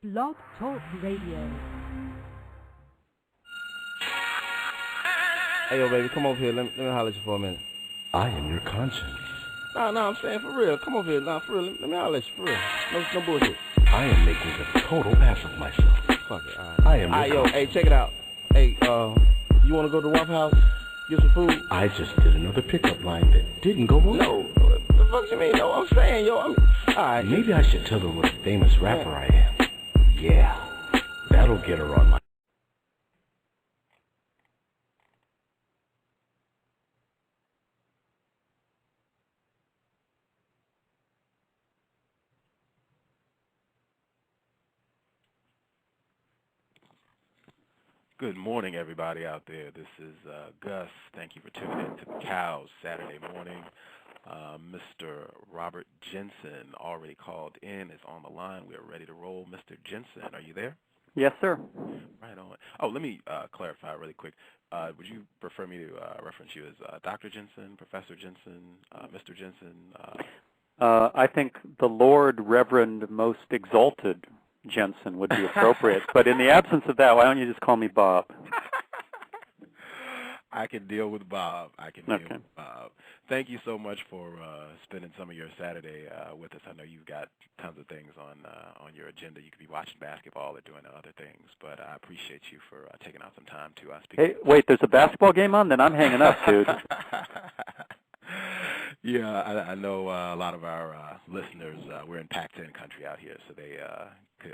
Blog Talk Radio. Hey, yo, baby, come over here. Let me holler at you for a minute. I am your conscience. No, I'm saying for real. Come over here. Nah, for real. Let me holler at you for real. No bullshit. I am making a total ass of myself. Fuck it. All right. I am. Yo, hey, check it out. Hey, you want to go to Waffle House? Get some food? I just did another pickup line that didn't go well. No. What the fuck you mean? No, I'm saying, yo, all right. Maybe I should tell her what a famous rapper I am. Yeah, that'll get her on my... Good morning, everybody out there. This is Gus. Thank you for tuning in to the C.O.W.S Saturday morning. Mr. Robert Jensen already called in, is on the line. We are ready to roll. Mr. Jensen, are you there? Yes, sir. Right on. Oh, let me clarify really quick. Would you prefer me to reference you as Dr. Jensen, Professor Jensen, Mr. Jensen? I think the Lord Reverend Most Exalted Jensen would be appropriate. But in the absence of that, why don't you just call me Bob? I can deal with Bob. Deal with Bob. Thank you so much for spending some of your Saturday with us. I know you've got tons of things on your agenda. You could be watching basketball or doing other things, but I appreciate you for taking out some time to speak. Hey, wait, there's a basketball game on? Then I'm hanging up, dude. Yeah, I know a lot of our listeners, we're in Pac-10 country out here, so they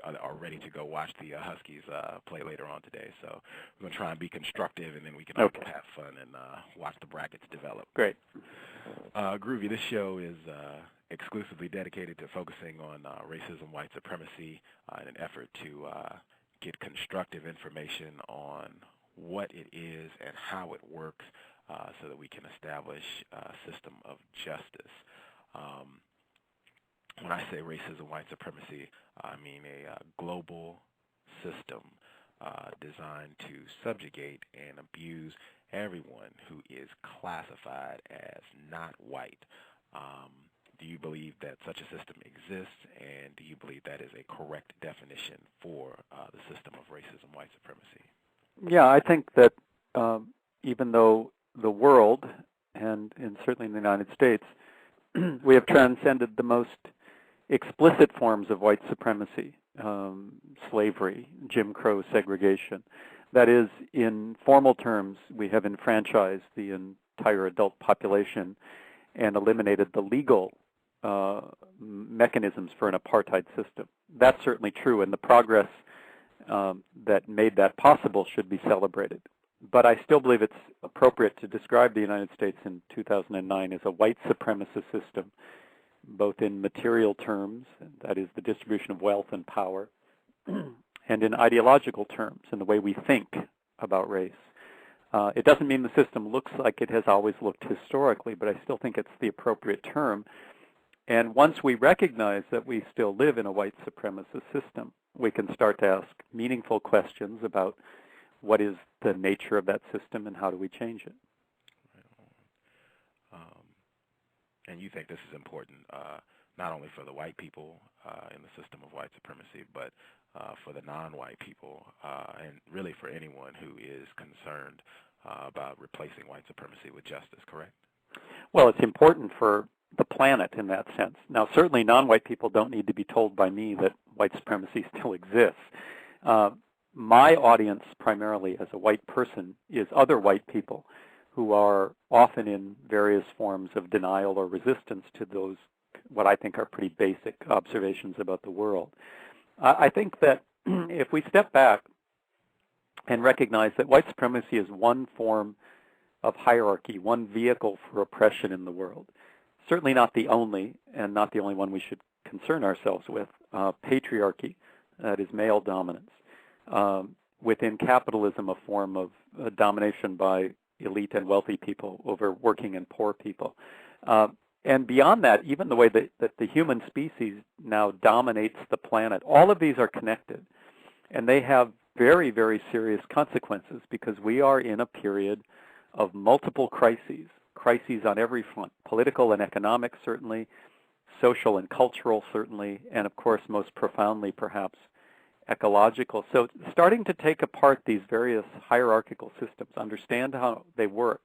are ready to go watch the Huskies play later on today. So we're going to try and be constructive, and then we can all have fun and watch the brackets develop. Great. Groovy, this show is exclusively dedicated to focusing on racism, white supremacy, in an effort to get constructive information on what it is and how it works, so that we can establish a system of justice. When I say racism, white supremacy, I mean a global system designed to subjugate and abuse everyone who is classified as not white. Do you believe that such a system exists, and do you believe that is a correct definition for the system of racism, white supremacy? Yeah, I think that even though the world, and certainly in the United States, we have transcended the most explicit forms of white supremacy, slavery, Jim Crow segregation. That is, in formal terms, we have enfranchised the entire adult population and eliminated the legal mechanisms for an apartheid system. That's certainly true, and the progress that made that possible should be celebrated. But I still believe it's appropriate to describe the United States in 2009 as a white supremacist system, both in material terms, that is the distribution of wealth and power, and in ideological terms, in the way we think about race. It doesn't mean the system looks like it has always looked historically, but I still think it's the appropriate term. And once we recognize that we still live in a white supremacist system, we can start to ask meaningful questions about what is the nature of that system and how do we change it. And you think this is important not only for the white people in the system of white supremacy, but for the non-white people, and really for anyone who is concerned about replacing white supremacy with justice, correct? Well, it's important for the planet in that sense. Now, certainly non-white people don't need to be told by me that white supremacy still exists. My audience, primarily as a white person, is other white people who are often in various forms of denial or resistance to those, what I think are pretty basic observations about the world. I think that if we step back and recognize that white supremacy is one form of hierarchy, one vehicle for oppression in the world, certainly not the only, and not the only one we should concern ourselves with, patriarchy, that is male dominance. Within capitalism, a form of domination by elite and wealthy people over working and poor people. And beyond that, even the way that the human species now dominates the planet, all of these are connected. And they have very, very serious consequences because we are in a period of multiple crises on every front, political and economic certainly, social and cultural certainly, and of course most profoundly perhaps ecological. So starting to take apart these various hierarchical systems, understand how they work,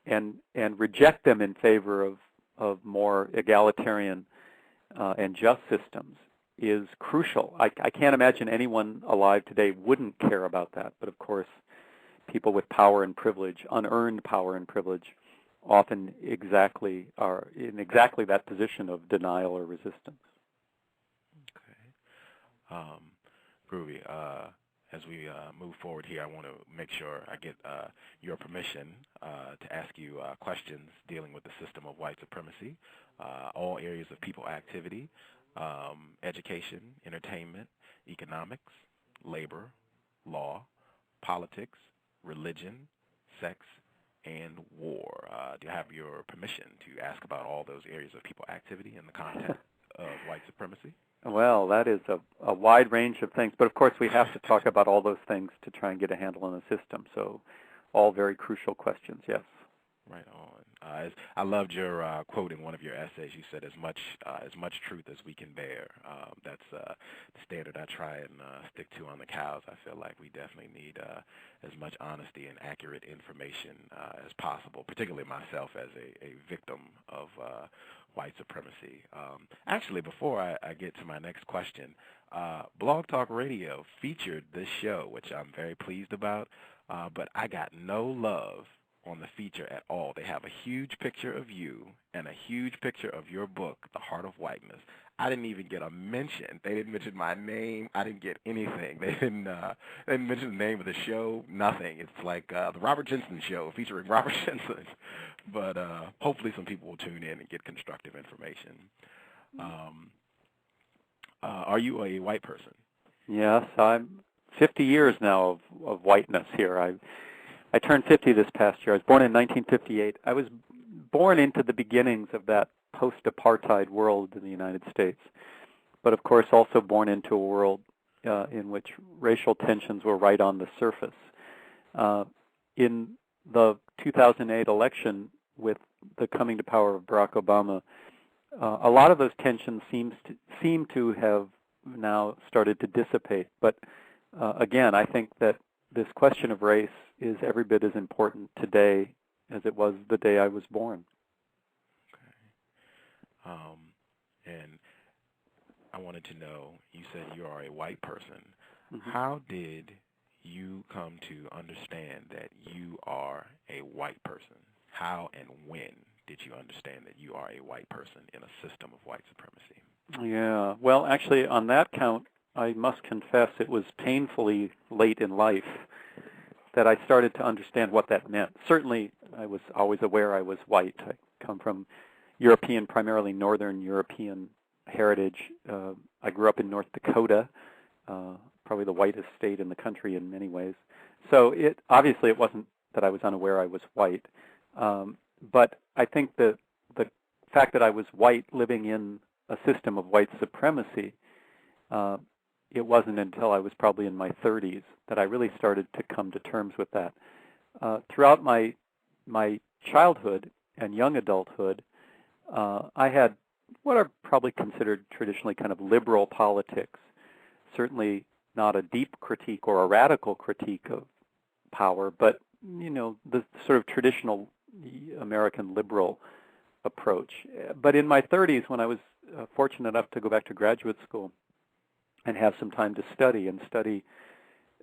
and reject them in favor of more egalitarian and just systems is crucial. I can't imagine anyone alive today wouldn't care about that. But of course, people with power and privilege, unearned power and privilege, often are in exactly that position of denial or resistance. Okay. Groovy. As we move forward here, I want to make sure I get your permission to ask you questions dealing with the system of white supremacy, all areas of people activity, education, entertainment, economics, labor, law, politics, religion, sex, and war. Do you have your permission to ask about all those areas of people activity in the context of white supremacy? Well, that is a wide range of things. But of course, we have to talk about all those things to try and get a handle on the system. So all very crucial questions, yes. Right on. I loved your quote in one of your essays. You said, as much truth as we can bear. That's the standard I try and stick to on the cows. I feel like we definitely need as much honesty and accurate information as possible, particularly myself as a victim of white supremacy. Actually, before I get to my next question, Blog Talk Radio featured this show, which I'm very pleased about, but I got no love on the feature at all. They have a huge picture of you and a huge picture of your book, The Heart of Whiteness. I didn't even get a mention. They didn't mention my name. I didn't get anything. They didn't mention the name of the show. Nothing. It's like the Robert Jensen show featuring Robert Jensen. But hopefully some people will tune in and get constructive information. Are you a white person? Yes, I'm 50 years now of whiteness here. I turned 50 this past year. I was born in 1958. I was born into the beginnings of that post-apartheid world in the United States, but of course also born into a world in which racial tensions were right on the surface. In the 2008 election, with the coming to power of Barack Obama, a lot of those tensions seem to have now started to dissipate. But again, I think that this question of race is every bit as important today as it was the day I was born. Okay. And I wanted to know, you said you are a white person. Mm-hmm. How did you come to understand that you are a white person? How and when did you understand that you are a white person in a system of white supremacy? Yeah, well, actually, on that count, I must confess it was painfully late in life that I started to understand what that meant. Certainly, I was always aware I was white. I come from European, primarily Northern European heritage. I grew up in North Dakota, probably the whitest state in the country in many ways. So obviously it wasn't that I was unaware I was white. But I think the fact that I was white living in a system of white supremacy, it wasn't until I was probably in my 30s that I really started to come to terms with that. Throughout my childhood and young adulthood, I had what are probably considered traditionally kind of liberal politics, certainly not a deep critique or a radical critique of power, but, the sort of traditional American liberal approach. But in my 30s, when I was fortunate enough to go back to graduate school and have some time to study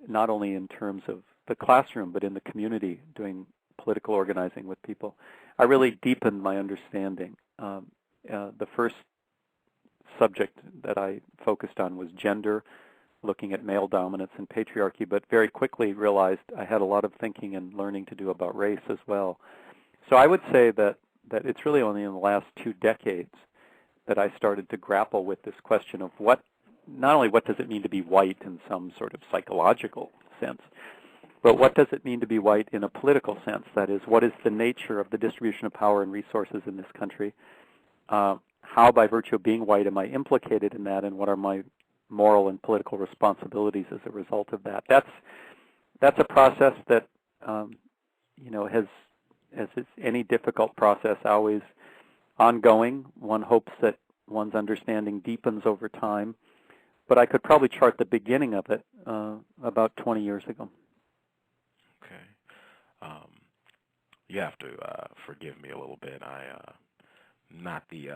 not only in terms of the classroom, but in the community, doing political organizing with people, I really deepened my understanding. The first subject that I focused on was gender, looking at male dominance and patriarchy, but very quickly realized I had a lot of thinking and learning to do about race as well. So I would say that it's really only in the last 2 decades that I started to grapple with this question of not only what does it mean to be white in some sort of psychological sense, but what does it mean to be white in a political sense? That is, what is the nature of the distribution of power and resources in this country? How, by virtue of being white, am I implicated in that, and what are my moral and political responsibilities as a result of that? That's a process that, as is any difficult process, always ongoing. One hopes that one's understanding deepens over time. but I could probably chart the beginning of it about 20 years ago. Okay. You have to forgive me a little bit. I'm not the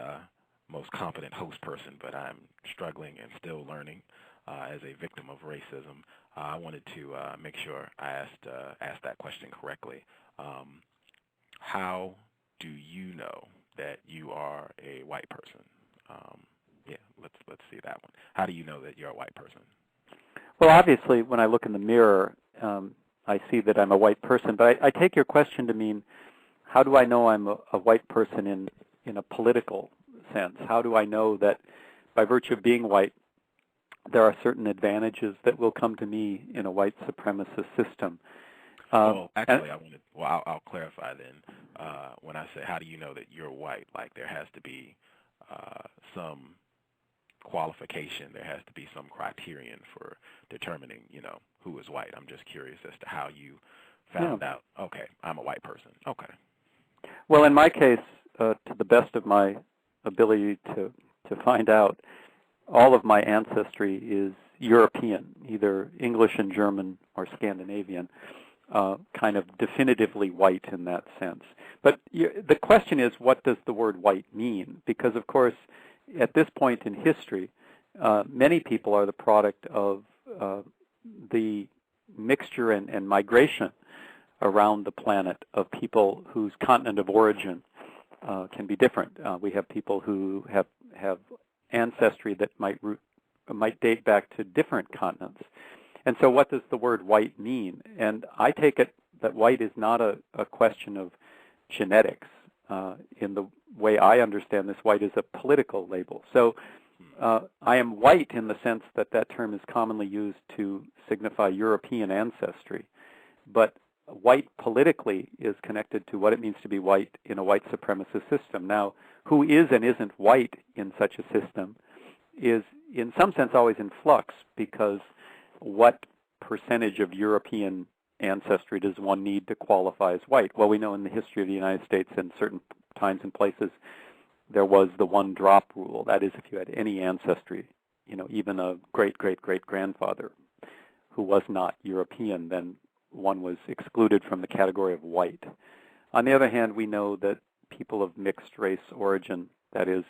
most confident host person, but I'm struggling and still learning as a victim of racism. I wanted to make sure I asked that question correctly. How do you know that you are a white person? Yeah, let's see that one. How do you know that you're a white person? Well, obviously, when I look in the mirror, I see that I'm a white person. But I take your question to mean, how do I know I'm a white person in a political sense? How do I know that by virtue of being white, there are certain advantages that will come to me in a white supremacist system? Well, actually, I'll clarify then. When I say, how do you know that you're white? Like, there has to be some qualification. There has to be some criterion for determining, who is white. I'm just curious as to how you found out, okay, I'm a white person. Okay. Well, in my case, to the best of my ability to find out, all of my ancestry is European, either English and German or Scandinavian, kind of definitively white in that sense. But the question is, what does the word white mean? Because, of course, at this point in history, many people are the product of the mixture and migration around the planet of people whose continent of origin can be different. We have people who have ancestry that might date back to different continents. And so what does the word white mean? And I take it that white is not a question of genetics. In the way I understand this, white is a political label. So I am white in the sense that term is commonly used to signify European ancestry. But white politically is connected to what it means to be white in a white supremacist system. Now, who is and isn't white in such a system is in some sense always in flux, because what percentage of European ancestry does one need to qualify as white? Well, we know in the history of the United States in certain times and places there was the one-drop rule. That is, if you had any ancestry, even a great-great-great-grandfather who was not European, then one was excluded from the category of white. On the other hand, we know that people of mixed race origin, that is,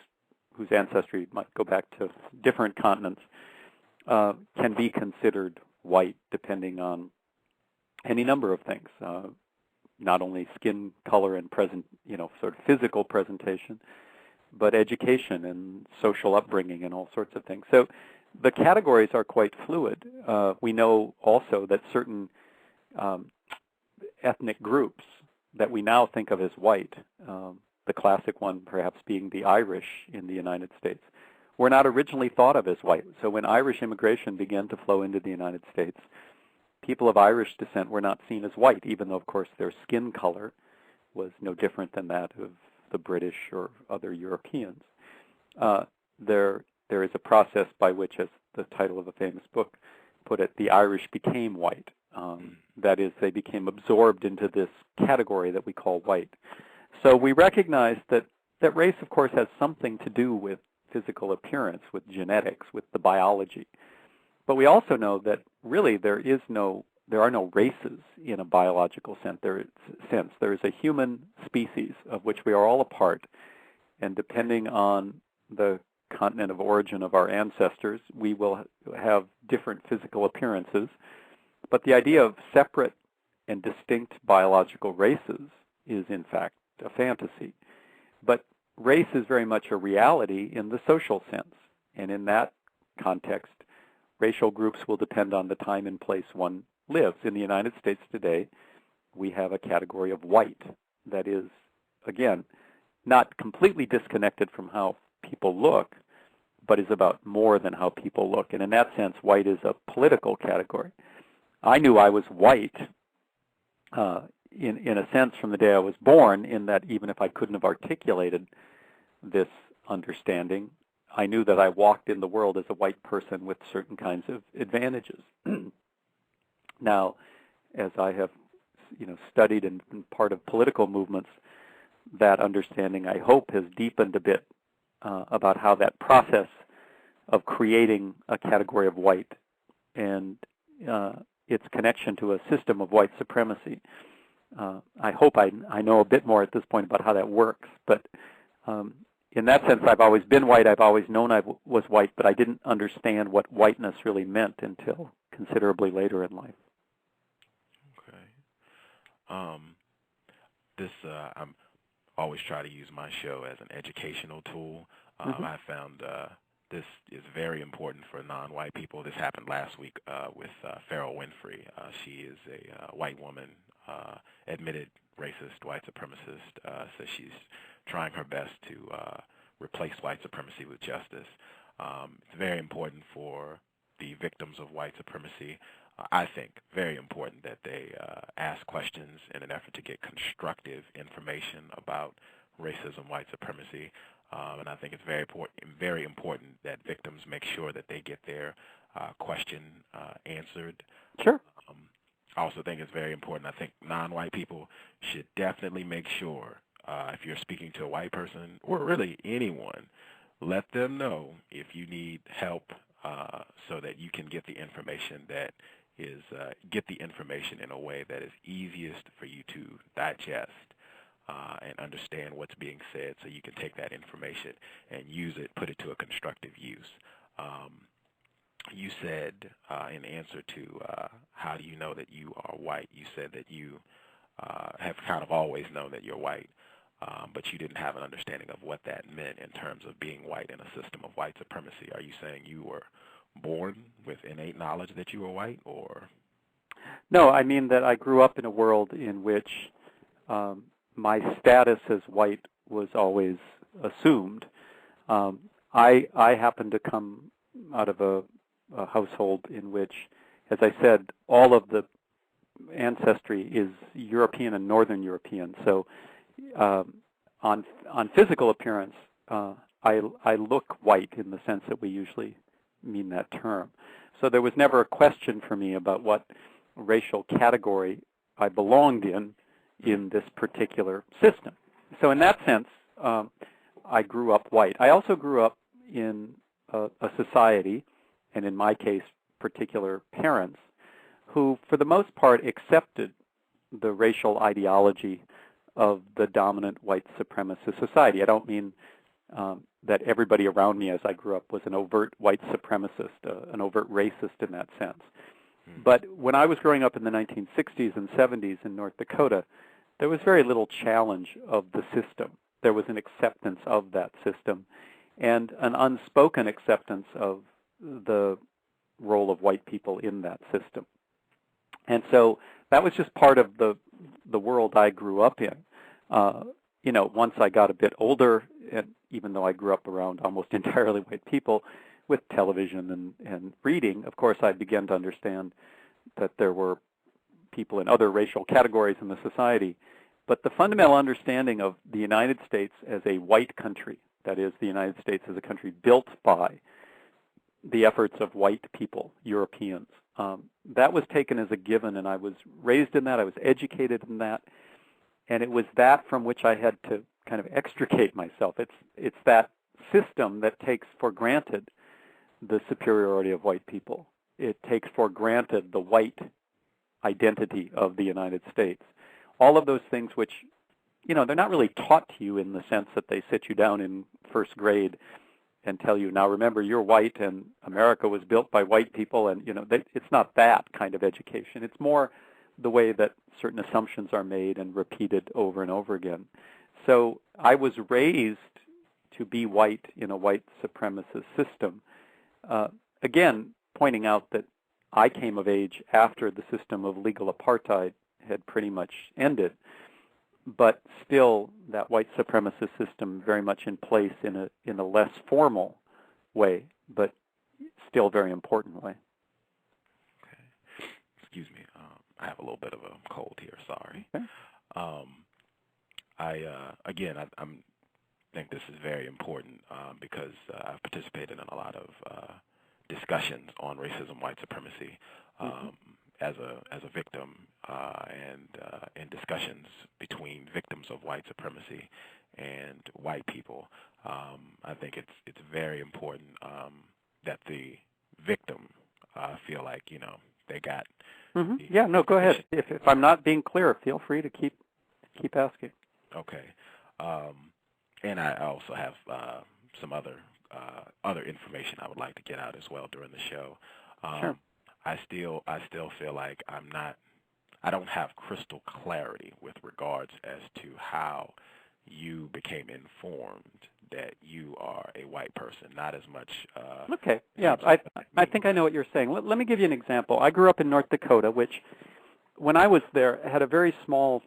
whose ancestry might go back to different continents, can be considered white depending on any number of things, not only skin color and sort of physical presentation, but education and social upbringing and all sorts of things. So the categories are quite fluid. We know also that certain ethnic groups that we now think of as white, the classic one perhaps being the Irish in the United States, were not originally thought of as white. So when Irish immigration began to flow into the United States, people of Irish descent were not seen as white, even though, of course, their skin color was no different than that of the British or other Europeans. There is a process by which, as the title of a famous book put it, the Irish became white. That is, they became absorbed into this category that we call white. So we recognize that race, of course, has something to do with physical appearance, with genetics, with the biology. But we also know that really there are no races in a biological sense. There is a human species of which we are all a part, and depending on the continent of origin of our ancestors, we will have different physical appearances. But the idea of separate and distinct biological races is, in fact, a fantasy. But race is very much a reality in the social sense. And in that context, racial groups will depend on the time and place one lives. In the United States today, we have a category of white that is, again, not completely disconnected from how people look, but is about more than how people look. And in that sense, white is a political category. I knew I was white in a sense from the day I was born, in that even if I couldn't have articulated this understanding, I knew that I walked in the world as a white person with certain kinds of advantages. Now, as I have studied and been part of political movements, that understanding, I hope, has deepened a bit about how that process of creating a category of white and its connection to a system of white supremacy. I hope I know a bit more at this point about how that works, but in that sense, I've always been white. I've always known I was white, but I didn't understand what whiteness really meant until considerably later in life. Okay. I'm always try to use my show as an educational tool. I found this is very important for non-white people. This happened last week with Farrell Winfrey. She is a white woman, admitted racist, white supremacist, so she's trying her best to replace white supremacy with justice. It's very important for the victims of white supremacy, I think, very important that they ask questions in an effort to get constructive information about racism, white supremacy, and I think it's very important that victims make sure that they get their question answered. Sure. I also think it's very important. I think non-white people should definitely make sure, if you're speaking to a white person, or really anyone, let them know if you need help so that you can get the information that is, get the information in a way that is easiest for you to digest and understand what's being said, so you can take that information and use it, put it to a constructive use. You said in answer to how do you know that you are white, you said that you have kind of always known that you're white, but you didn't have an understanding of what that meant in terms of being white in a system of white supremacy. Are you saying you were born with innate knowledge that you were white, or? No, I mean that I grew up in a world in which my status as white was always assumed. I happened to come out of a household in which, as I said, all of the ancestry is European and Northern European. So on physical appearance, I look white in the sense that we usually mean that term. So there was never a question for me about what racial category I belonged in this particular system. So in that sense, I grew up white. I also grew up in a society, and in my case, particular parents, who for the most part accepted the racial ideology of the dominant white supremacist society. I don't mean that everybody around me as I grew up was an overt white supremacist, an overt racist in that sense. But when I was growing up in the 1960s and 70s in North Dakota, there was very little challenge of the system. There was an acceptance of that system and an unspoken acceptance of the role of white people in that system. And so that was just part of the world I grew up in. Once I got a bit older, and even though I grew up around almost entirely white people, with television and reading, of course, I began to understand that there were people in other racial categories in the society. But the fundamental understanding of the United States as a white country, that is, the United States as a country built by the efforts of white people, Europeans, that was taken as a given, and I was raised in that, I was educated in that, and it was that from which I had to kind of extricate myself. It's that system that takes for granted the superiority of white people. It takes for granted the white identity of the United States. All of those things which, they're not really taught to you in the sense that they sit you down in first grade and tell you, now remember, you're white and America was built by white people, and, it's not that kind of education. It's more the way that certain assumptions are made and repeated over and over again. So I was raised to be white in a white supremacist system. Again, pointing out that I came of age after the system of legal apartheid had pretty much ended, but still that white supremacist system very much in place in a less formal way, but still very important way. Okay. Excuse me. I have a little bit of a cold here. Sorry. Okay. I think this is very important because I've participated in a lot of discussions on racism, white supremacy as a victim, and in discussions between victims of white supremacy and white people. I think it's very important that the victim feel like, they got. Mm-hmm. Yeah, no, go ahead. If I'm not being clear, feel free to keep asking. Okay. And I also have some other information I would like to get out as well during the show. Sure. I still feel like I don't have crystal clarity with regards as to how you became informed that you are a white person, not as much. Okay, yeah, I think I know what you're saying. Let me give you an example. I grew up in North Dakota, which, when I was there, had a very small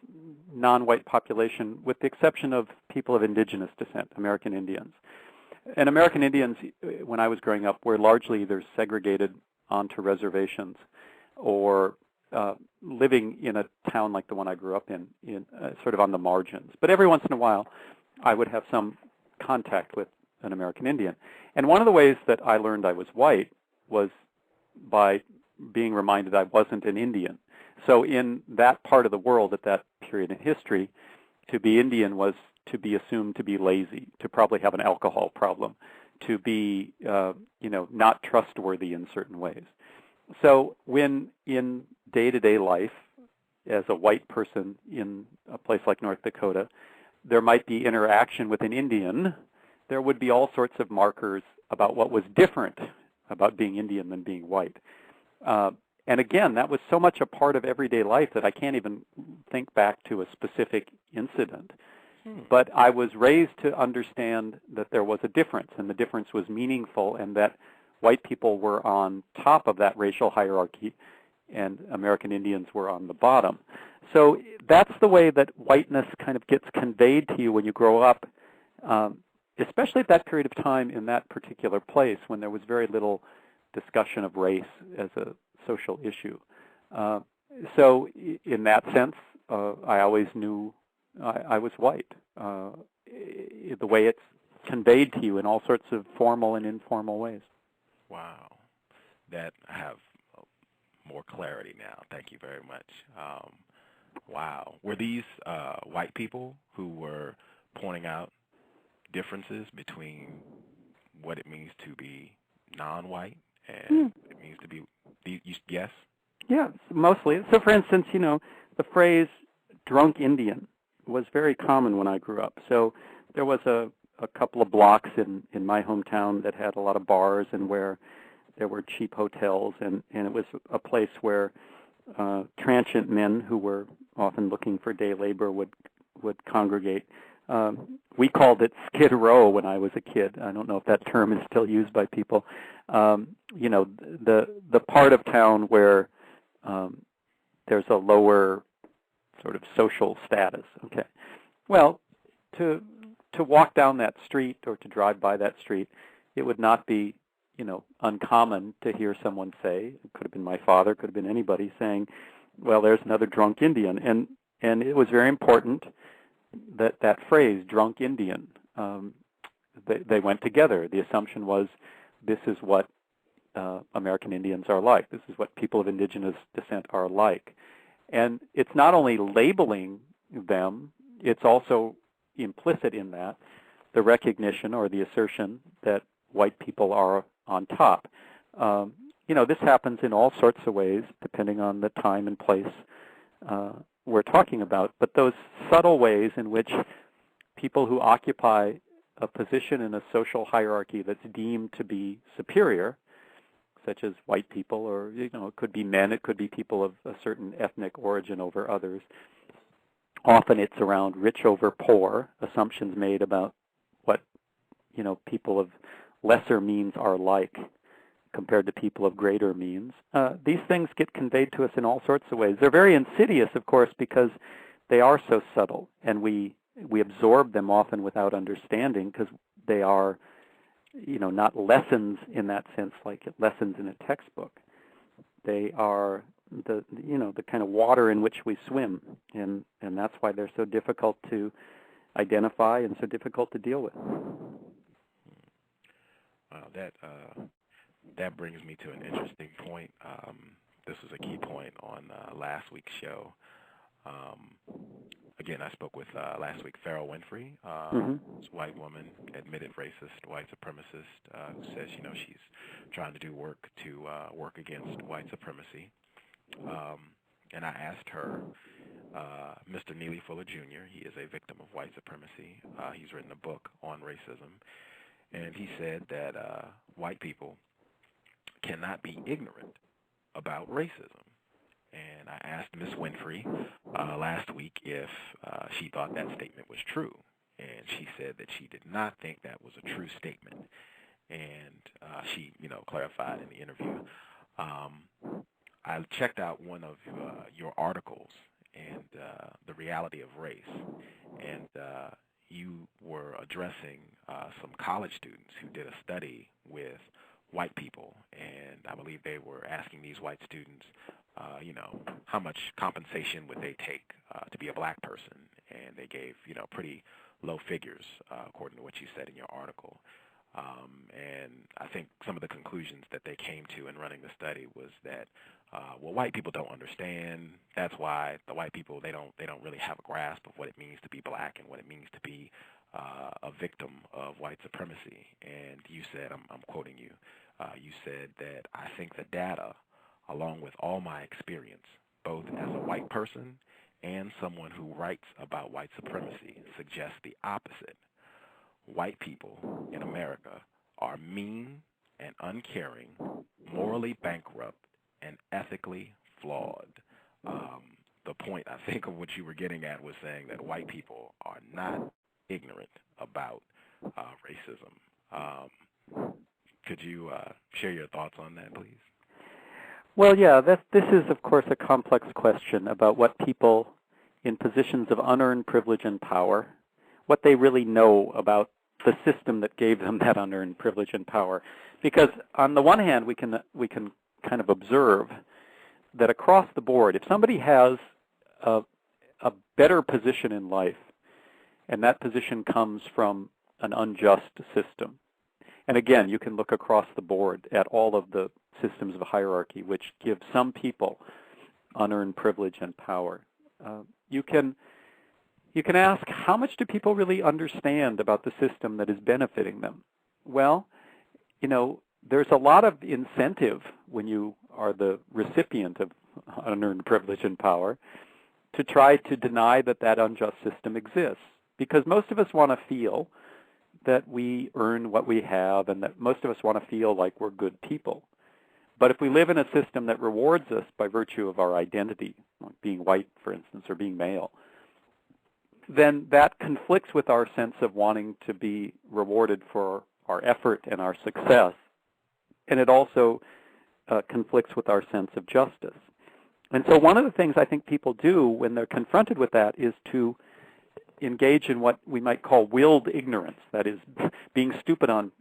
non-white population, with the exception of people of indigenous descent, American Indians. And American Indians, when I was growing up, were largely either segregated onto reservations or living in a town like the one I grew up in sort of on the margins. But every once in a while, I would have some contact with an American Indian. And one of the ways that I learned I was white was by being reminded I wasn't an Indian. So in that part of the world at that period in history, to be Indian was to be assumed to be lazy, to probably have an alcohol problem, to be, not trustworthy in certain ways. So when in day-to-day life, as a white person in a place like North Dakota, there might be interaction with an Indian, there would be all sorts of markers about what was different about being Indian than being white. And again, that was so much a part of everyday life that I can't even think back to a specific incident. But I was raised to understand that there was a difference, and the difference was meaningful, and that white people were on top of that racial hierarchy, and American Indians were on the bottom. So that's the way that whiteness kind of gets conveyed to you when you grow up, especially at that period of time in that particular place when there was very little discussion of race as a social issue. So in that sense, I always knew I was white. The way it's conveyed to you in all sorts of formal and informal ways. Wow. That I have more clarity now. Thank you very much. Wow. Were these white people who were pointing out differences between what it means to be non-white and it means to be, yes? Yeah, mostly. So, for instance, the phrase drunk Indian was very common when I grew up. So there was a couple of blocks in my hometown that had a lot of bars and where there were cheap hotels, and it was a place where transient men who were often looking for day labor would congregate. We called it Skid Row when I was a kid. I don't know if that term is still used by people. The part of town where there's a lower sort of social status. Okay. Well, to walk down that street or to drive by that street, it would not be, uncommon to hear someone say, it could have been my father, could have been anybody, saying, well, there's another drunk Indian. And it was very important that phrase, drunk Indian, they went together. The assumption was this is what American Indians are like. This is what people of indigenous descent are like. And it's not only labeling them, it's also implicit in that the recognition or the assertion that white people are on top. This happens in all sorts of ways, depending on the time and place we're talking about. But those subtle ways in which people who occupy a position in a social hierarchy that's deemed to be superior, such as white people, or it could be men, it could be people of a certain ethnic origin over others. Often it's around rich over poor, assumptions made about what people of lesser means are like compared to people of greater means. These things get conveyed to us in all sorts of ways. They're very insidious, of course, because they are so subtle, and we absorb them often without understanding because they are not lessons in that sense, like lessons in a textbook. They are the kind of water in which we swim, and that's why they're so difficult to identify and so difficult to deal with. Wow, that brings me to an interesting point. This was a key point on last week's show. again, I spoke with last week Farrell Winfrey, this white woman, admitted racist, white supremacist, who says, she's trying to do work to work against white supremacy. And I asked her, Mr. Neely Fuller Jr., he is a victim of white supremacy. He's written a book on racism. And he said that white people cannot be ignorant about racism. And I asked Ms. Winfrey last week if she thought that statement was true. And she said that she did not think that was a true statement. And she, clarified in the interview. I checked out one of your articles and the reality of race. And you were addressing some college students who did a study with white people. And I believe they were asking these white students, how much compensation would they take to be a black person? And they gave, pretty low figures, according to what you said in your article. And I think some of the conclusions that they came to in running the study was that, white people don't understand. That's why the white people, they don't really have a grasp of what it means to be black and what it means to be a victim of white supremacy. And you said, I'm quoting you, you said that I think the data, along with all my experience, both as a white person and someone who writes about white supremacy, suggests the opposite. White people in America are mean and uncaring, morally bankrupt, and ethically flawed. The point, I think, of what you were getting at was saying that white people are not ignorant about racism. Could you share your thoughts on that, please? Well, yeah, this is, of course, a complex question about what people in positions of unearned privilege and power, what they really know about the system that gave them that unearned privilege and power. Because on the one hand, we can kind of observe that across the board, if somebody has a better position in life, and that position comes from an unjust system, and again, you can look across the board at all of the systems of hierarchy which give some people unearned privilege and power. You can ask, how much do people really understand about the system that is benefiting them? Well, there's a lot of incentive when you are the recipient of unearned privilege and power to try to deny that unjust system exists. Because most of us want to feel that we earn what we have and that most of us want to feel like we're good people. But if we live in a system that rewards us by virtue of our identity, like being white, for instance, or being male, then that conflicts with our sense of wanting to be rewarded for our effort and our success. And it also conflicts with our sense of justice. And so one of the things I think people do when they're confronted with that is to engage in what we might call willed ignorance, that is, being stupid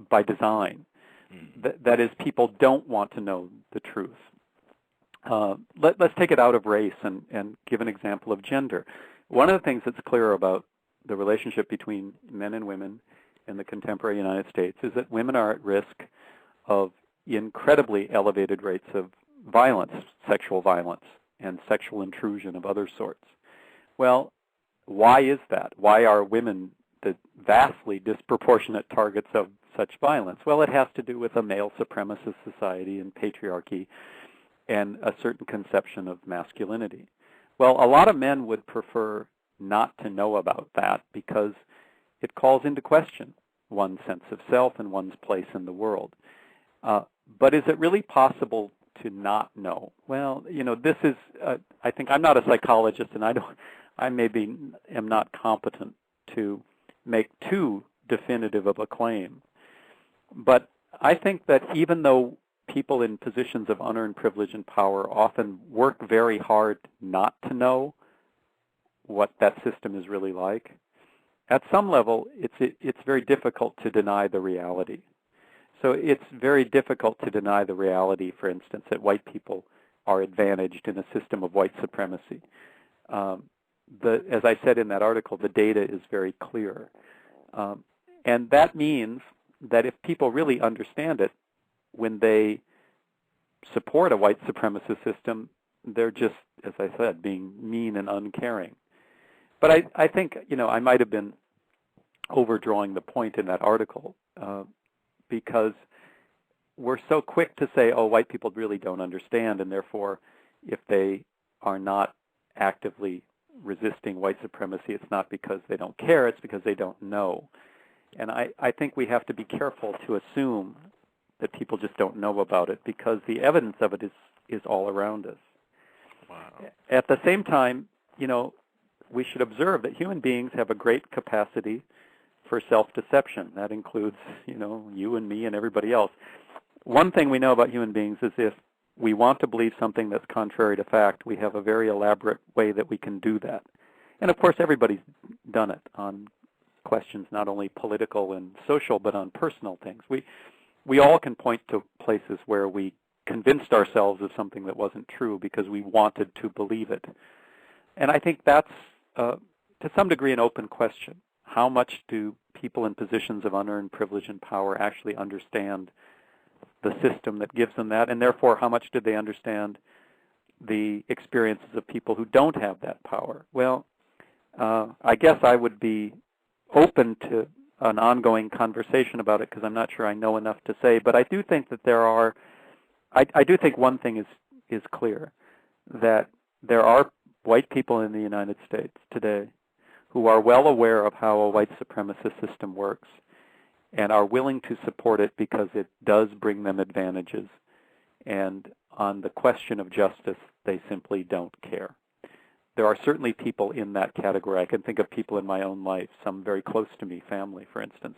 by design. That is, people don't want to know the truth. Let's take it out of race and give an example of gender. One of the things that's clear about the relationship between men and women in the contemporary United States is that women are at risk of incredibly elevated rates of violence, sexual violence, and sexual intrusion of other sorts. Well, why is that? Why are women the vastly disproportionate targets of such violence? Well, it has to do with a male supremacist society and patriarchy and a certain conception of masculinity. Well, a lot of men would prefer not to know about that because it calls into question one's sense of self and one's place in the world. But is it really possible to not know? Well, this is, I think I'm not a psychologist and I maybe am not competent to make too definitive of a claim. But I think that even though people in positions of unearned privilege and power often work very hard not to know what that system is really like, at some level it's very difficult to deny the reality. So it's very difficult to deny the reality, for instance, that white people are advantaged in a system of white supremacy. As I said in that article, the data is very clear. And that means that if people really understand it, when they support a white supremacist system, they're just, as I said, being mean and uncaring. But I think, I might have been overdrawing the point in that article because we're so quick to say, oh, white people really don't understand, and therefore if they are not actively resisting white supremacy, it's not because they don't care, it's because they don't know. And I think we have to be careful to assume that people just don't know about it because the evidence of it is all around us. Wow. At the same time, we should observe that human beings have a great capacity for self-deception. That includes, you and me and everybody else. One thing we know about human beings is if we want to believe something that's contrary to fact, we have a very elaborate way that we can do that. And of course, everybody's done it on questions not only political and social, but on personal things. We all can point to places where we convinced ourselves of something that wasn't true because we wanted to believe it. And I think that's, to some degree, an open question. How much do people in positions of unearned privilege and power actually understand the system that gives them that, and therefore how much did they understand the experiences of people who don't have that power? Well, I guess I would be open to an ongoing conversation about it because I'm not sure I know enough to say, but I do think that I do think one thing is clear, that there are white people in the United States today who are well aware of how a white supremacist system works and are willing to support it because it does bring them advantages. And on the question of justice, they simply don't care. There are certainly people in that category. I can think of people in my own life, some very close to me, family, for instance,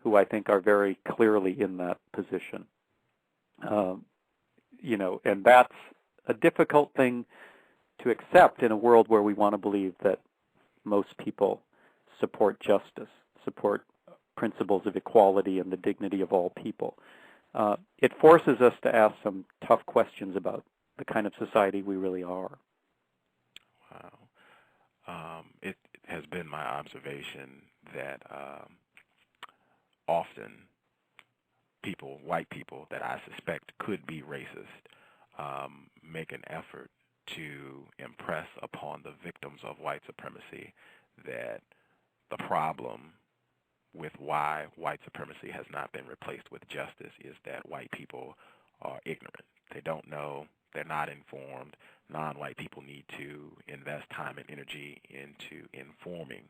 who I think are very clearly in that position. And that's a difficult thing to accept in a world where we want to believe that most people support justice, support principles of equality and the dignity of all people. It forces us to ask some tough questions about the kind of society we really are. Wow. It has been my observation that often people, white people that I suspect could be racist, make an effort to impress upon the victims of white supremacy that the problem with why white supremacy has not been replaced with justice is that white people are ignorant. They don't know. They're not informed. Non-white people need to invest time and energy into informing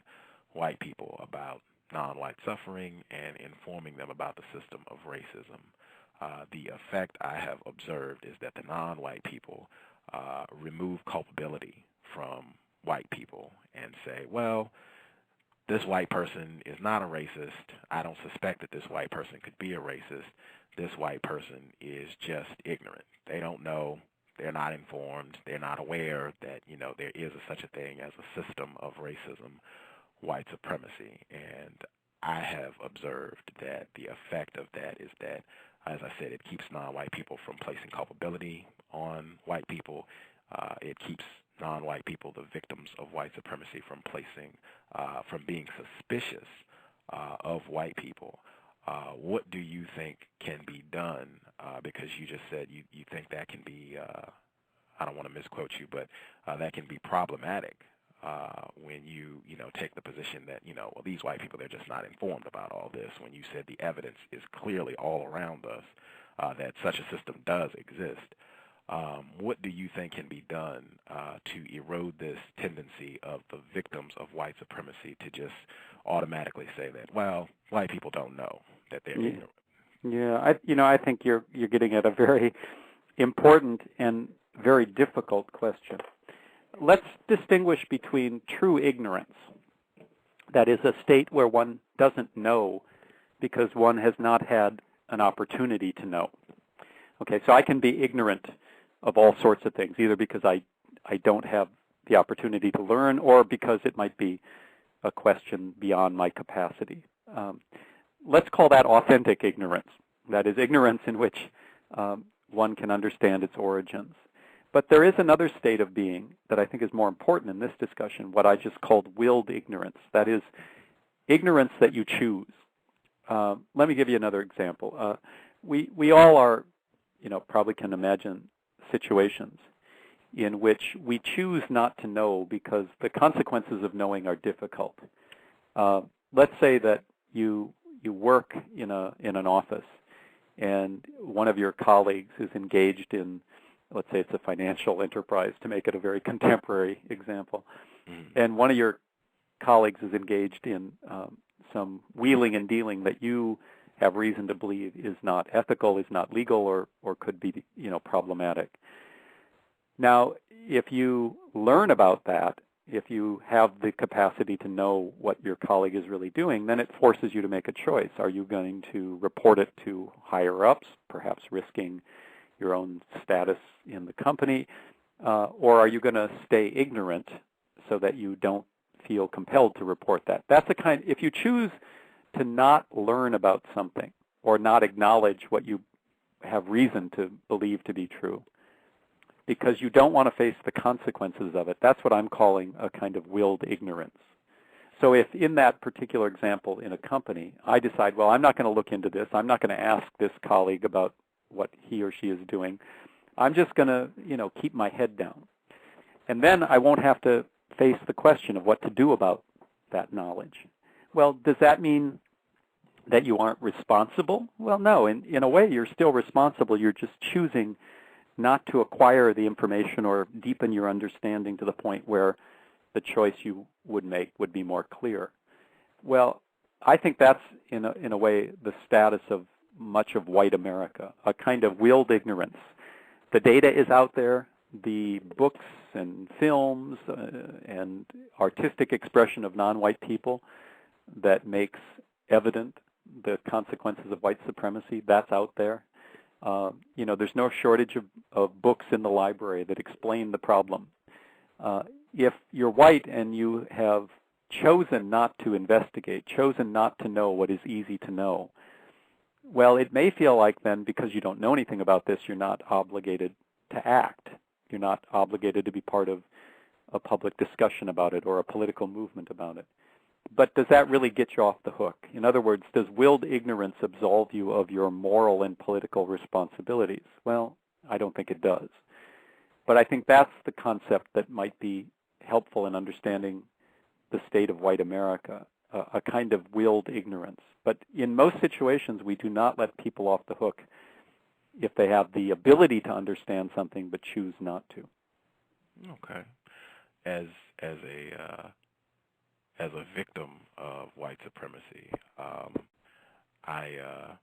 white people about non-white suffering and informing them about the system of racism. The effect I have observed is that the non-white people remove culpability from white people and say, well, this white person is not a racist. I don't suspect that this white person could be a racist. This white person is just ignorant. They don't know. They're not informed. They're not aware that, there is such a thing as a system of racism, white supremacy. And I have observed that the effect of that is that, as I said, it keeps non-white people from placing culpability on white people. It keeps non-white people, the victims of white supremacy, from being suspicious of white people. What do you think can be done? Because you just said you think that can be, I don't want to misquote you, but that can be problematic when you take the position that, well, these white people, they're just not informed about all this, when you said the evidence is clearly all around us that such a system does exist. What do you think can be done to erode this tendency of the victims of white supremacy to just automatically say that, well, white people don't know that they're ignorant? Yeah, I think you're getting at a very important and very difficult question. Let's distinguish between true ignorance, that is a state where one doesn't know because one has not had an opportunity to know. Okay, so I can be ignorant of all sorts of things, either because I don't have the opportunity to learn or because it might be a question beyond my capacity. Let's call that authentic ignorance. That is ignorance in which one can understand its origins. But there is another state of being that I think is more important in this discussion, what I just called willed ignorance. That is ignorance that you choose. Let me give you another example. We all are, probably can imagine situations in which we choose not to know because the consequences of knowing are difficult. Let's say that you work in an office, and one of your colleagues is engaged in, let's say it's a financial enterprise, to make it a very contemporary example, and one of your colleagues is engaged in some wheeling and dealing that you have reason to believe is not ethical, is not legal, or could be problematic. Now, if you learn about that, if you have the capacity to know what your colleague is really doing, then it forces you to make a choice. Are you going to report it to higher-ups, perhaps risking your own status in the company, or are you going to stay ignorant so that you don't feel compelled to report that? That's the kind. If you choose to not learn about something or not acknowledge what you have reason to believe to be true, because you don't want to face the consequences of it, that's what I'm calling a kind of willed ignorance. So if in that particular example in a company, I decide, well, I'm not going to look into this, I'm not going to ask this colleague about what he or she is doing, I'm just going to, keep my head down. And then I won't have to face the question of what to do about that knowledge. Well, does that mean that you aren't responsible? Well, no. In a way, you're still responsible. You're just choosing not to acquire the information or deepen your understanding to the point where the choice you would make would be more clear. Well, I think that's, in a way, the status of much of white America, a kind of willed ignorance. The data is out there. The books and films and artistic expression of non-white people that makes evident the consequences of white supremacy, that's out there. There's no shortage of books in the library that explain the problem. If you're white and you have chosen not to investigate, chosen not to know what is easy to know, well, it may feel like then, because you don't know anything about this, you're not obligated to act. You're not obligated to be part of a public discussion about it or a political movement about it. But does that really get you off the hook? In other words, does willed ignorance absolve you of your moral and political responsibilities? Well, I don't think it does. But I think that's the concept that might be helpful in understanding the state of white America, a kind of willed ignorance. But in most situations, we do not let people off the hook if they have the ability to understand something but choose not to. Okay. As a victim of white supremacy, I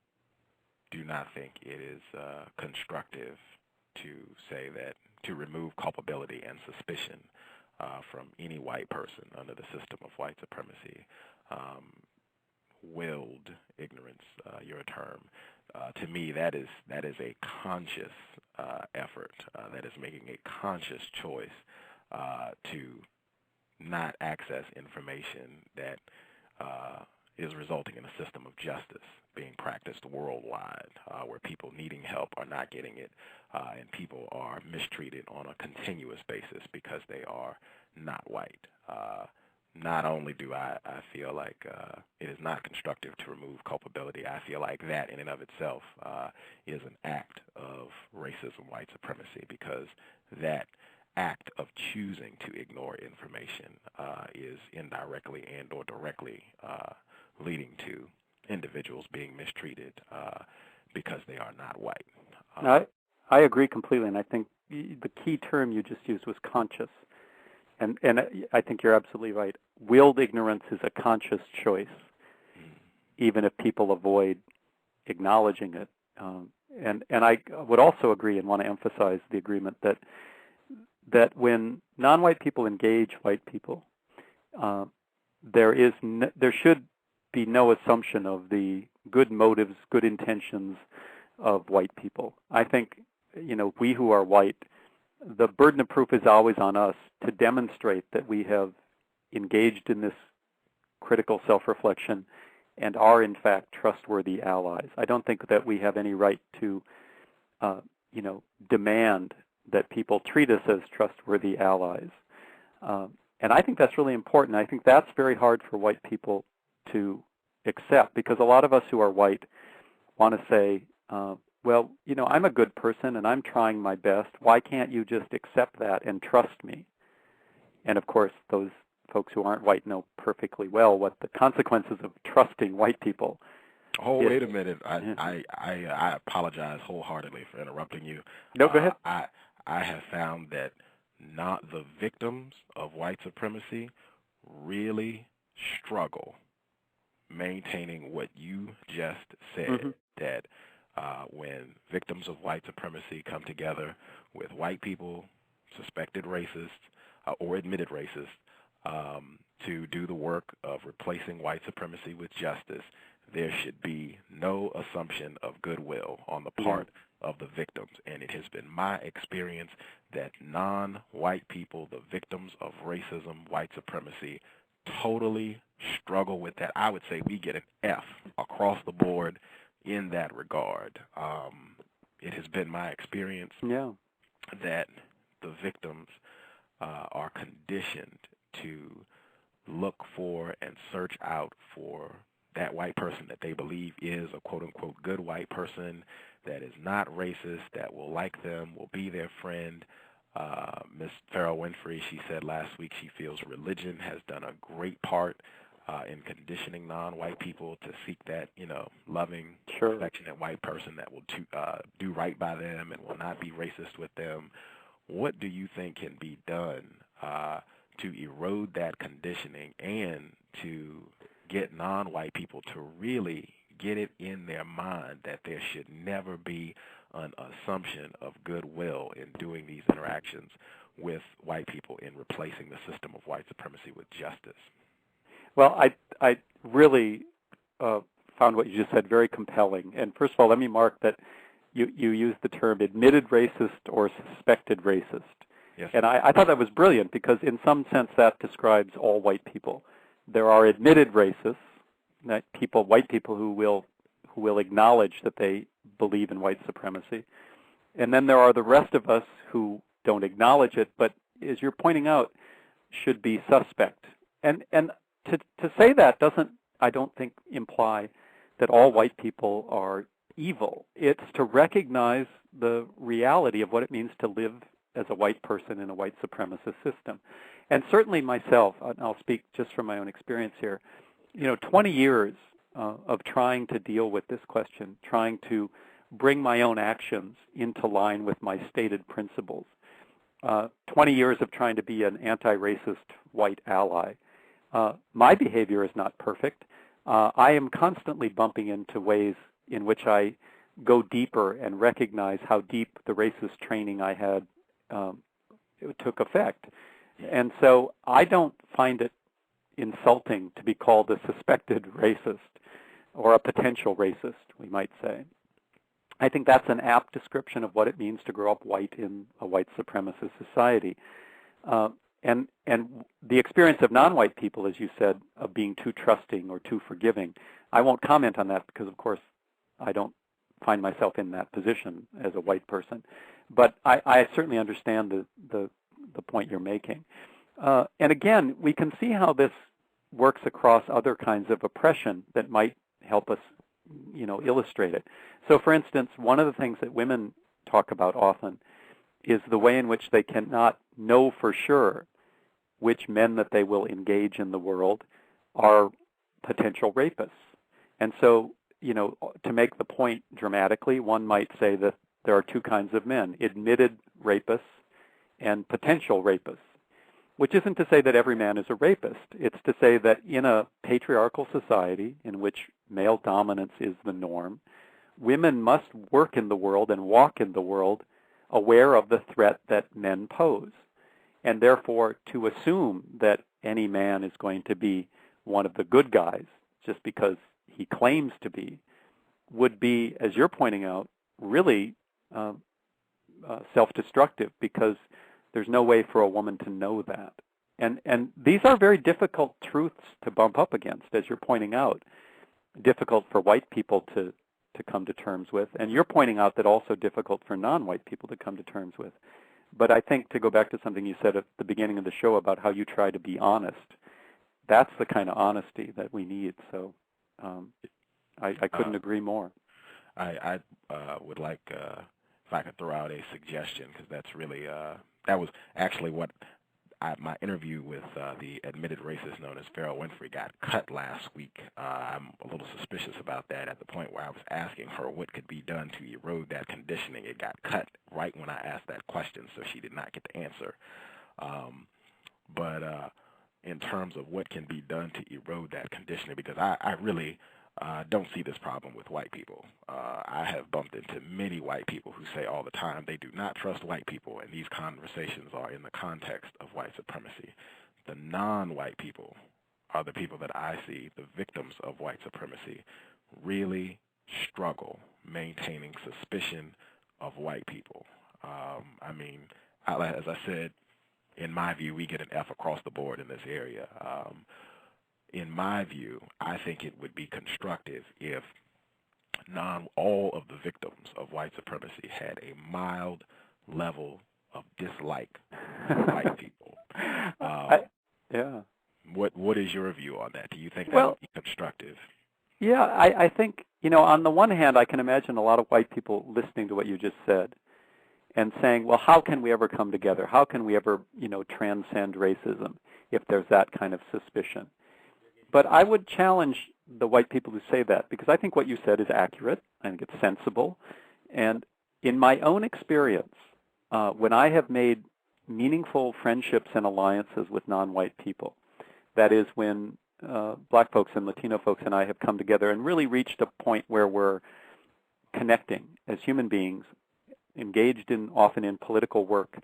do not think it is constructive to say that to remove culpability and suspicion from any white person under the system of white supremacy. Willed ignorance, your term. To me, that is a conscious effort. That is making a conscious choice to not access information that is resulting in a system of justice being practiced worldwide, where people needing help are not getting it, and people are mistreated on a continuous basis because they are not white. Not only do I feel like it is not constructive to remove culpability, I feel like that in and of itself is an act of racism, white supremacy, because that act of choosing to ignore information is indirectly and or directly leading to individuals being mistreated because they are not white. I agree completely, and I think the key term you just used was conscious. And I think you're absolutely right. Willed ignorance is a conscious choice, even if people avoid acknowledging it. And I would also agree and want to emphasize the agreement that when non-white people engage white people, there should be no assumption of the good motives, good intentions of white people. I think, we who are white, the burden of proof is always on us to demonstrate that we have engaged in this critical self-reflection and are, in fact, trustworthy allies. I don't think that we have any right to, demand that people treat us as trustworthy allies. And I think that's really important. I think that's very hard for white people to accept, because a lot of us who are white want to say, well, I'm a good person and I'm trying my best. Why can't you just accept that and trust me? And of course, those folks who aren't white know perfectly well what the consequences of trusting white people. Oh, wait a minute. I apologize wholeheartedly for interrupting you. No, go ahead. I have found that not the victims of white supremacy really struggle maintaining what you just said, that when victims of white supremacy come together with white people, suspected racists, or admitted racists, to do the work of replacing white supremacy with justice, there should be no assumption of goodwill on the part of the victims. And it has been my experience that non-white people, the victims of racism, white supremacy, totally struggle with that. I would say we get an F across the board in that regard. It has been my experience that the victims are conditioned to look for and search out for that white person that they believe is a quote-unquote good white person, that is not racist, that will like them, will be their friend. Ms. Farrell Winfrey, she said last week she feels religion has done a great part in conditioning non-white people to seek that, loving, affectionate white person that will do right by them and will not be racist with them. What do you think can be done to erode that conditioning and to get non-white people to really get it in their mind that there should never be an assumption of goodwill in doing these interactions with white people in replacing the system of white supremacy with justice? Well, I really found what you just said very compelling. And first of all, let me mark that you used the term admitted racist or suspected racist. Yes. And I thought that was brilliant because in some sense that describes all white people. There are admitted racists, white people who will acknowledge that they believe in white supremacy. And then there are the rest of us who don't acknowledge it, but as you're pointing out, should be suspect. And to say that doesn't, I don't think, imply that all white people are evil. It's to recognize the reality of what it means to live as a white person in a white supremacist system. And certainly myself, and I'll speak just from my own experience here, 20 years of trying to deal with this question, trying to bring my own actions into line with my stated principles, 20 years of trying to be an anti-racist white ally. My behavior is not perfect. I am constantly bumping into ways in which I go deeper and recognize how deep the racist training I had took effect. And so I don't find it insulting to be called a suspected racist or a potential racist, we might say. I think that's an apt description of what it means to grow up white in a white supremacist society. And the experience of non-white people, as you said, of being too trusting or too forgiving, I won't comment on that because, of course, I don't find myself in that position as a white person. But I certainly understand the point you're making. And again, we can see how this works across other kinds of oppression that might help us, illustrate it. So, for instance, one of the things that women talk about often is the way in which they cannot know for sure which men that they will engage in the world are potential rapists. And so, to make the point dramatically, one might say that there are two kinds of men, admitted rapists and potential rapists, which isn't to say that every man is a rapist. It's to say that in a patriarchal society in which male dominance is the norm, women must work in the world and walk in the world aware of the threat that men pose. And therefore, to assume that any man is going to be one of the good guys just because he claims to be would be, as you're pointing out, really self-destructive because there's no way for a woman to know that. And these are very difficult truths to bump up against, as you're pointing out, difficult for white people to come to terms with. And you're pointing out that also difficult for non-white people to come to terms with. But I think, to go back to something you said at the beginning of the show about how you try to be honest, that's the kind of honesty that we need. So I couldn't agree more. I would like if I could throw out a suggestion, because that's really that was actually what my interview with the admitted racist known as Farrell Winfrey got cut last week. I'm a little suspicious about that at the point where I was asking her what could be done to erode that conditioning. It got cut right when I asked that question, so she did not get the answer. But in terms of what can be done to erode that conditioning, because I really don't see this problem with white people. I have bumped into many white people who say all the time they do not trust white people, and these conversations are in the context of white supremacy. The non-white people are the people that I see, the victims of white supremacy, really struggle maintaining suspicion of white people. I mean, as I said, in my view, we get an F across the board in this area. In my view, I think it would be constructive if all of the victims of white supremacy had a mild level of dislike for white people. Yeah. What is your view on that? Do you think that would be constructive? Yeah, I think, on the one hand, I can imagine a lot of white people listening to what you just said and saying, well, how can we ever come together? How can we ever, transcend racism if there's that kind of suspicion? But I would challenge the white people who say that, because I think what you said is accurate. I think it's sensible. And in my own experience, when I have made meaningful friendships and alliances with non-white people, that is when black folks and Latino folks and I have come together and really reached a point where we're connecting as human beings, engaged often in political work,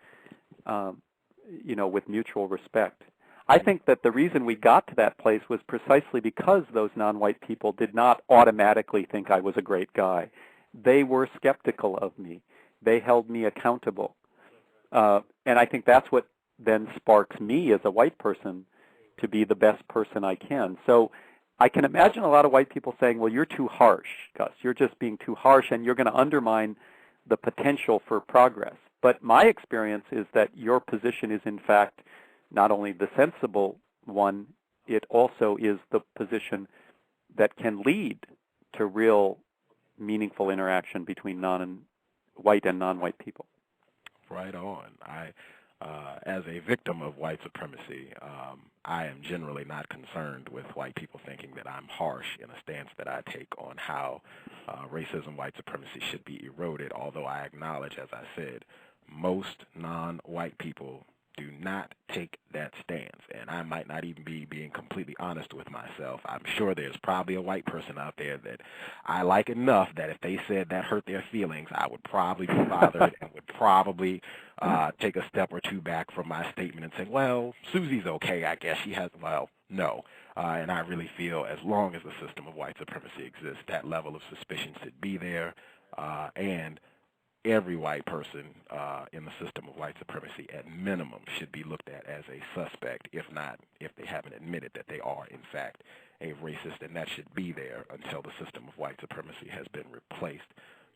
with mutual respect. I think that the reason we got to that place was precisely because those non-white people did not automatically think I was a great guy. They were skeptical of me. They held me accountable. And I think that's what then sparks me as a white person to be the best person I can. So I can imagine a lot of white people saying, well, you're too harsh, Gus. You're just being too harsh, and you're going to undermine the potential for progress. But my experience is that your position is, in fact, not only the sensible one, it also is the position that can lead to real meaningful interaction between white and non-white people. Right on. As a victim of white supremacy, I am generally not concerned with white people thinking that I'm harsh in a stance that I take on how racism, white supremacy should be eroded, although I acknowledge, as I said, most non-white people do not take that stance, and I might not even be being completely honest with myself. I'm sure there's probably a white person out there that I like enough that if they said that hurt their feelings, I would probably be bothered and would probably take a step or two back from my statement and say, well, Susie's okay, I guess. She has, well, no. And I really feel as long as the system of white supremacy exists, that level of suspicion should be there, and every white person in the system of white supremacy at minimum should be looked at as a suspect, if they haven't admitted that they are, in fact, a racist, and that should be there until the system of white supremacy has been replaced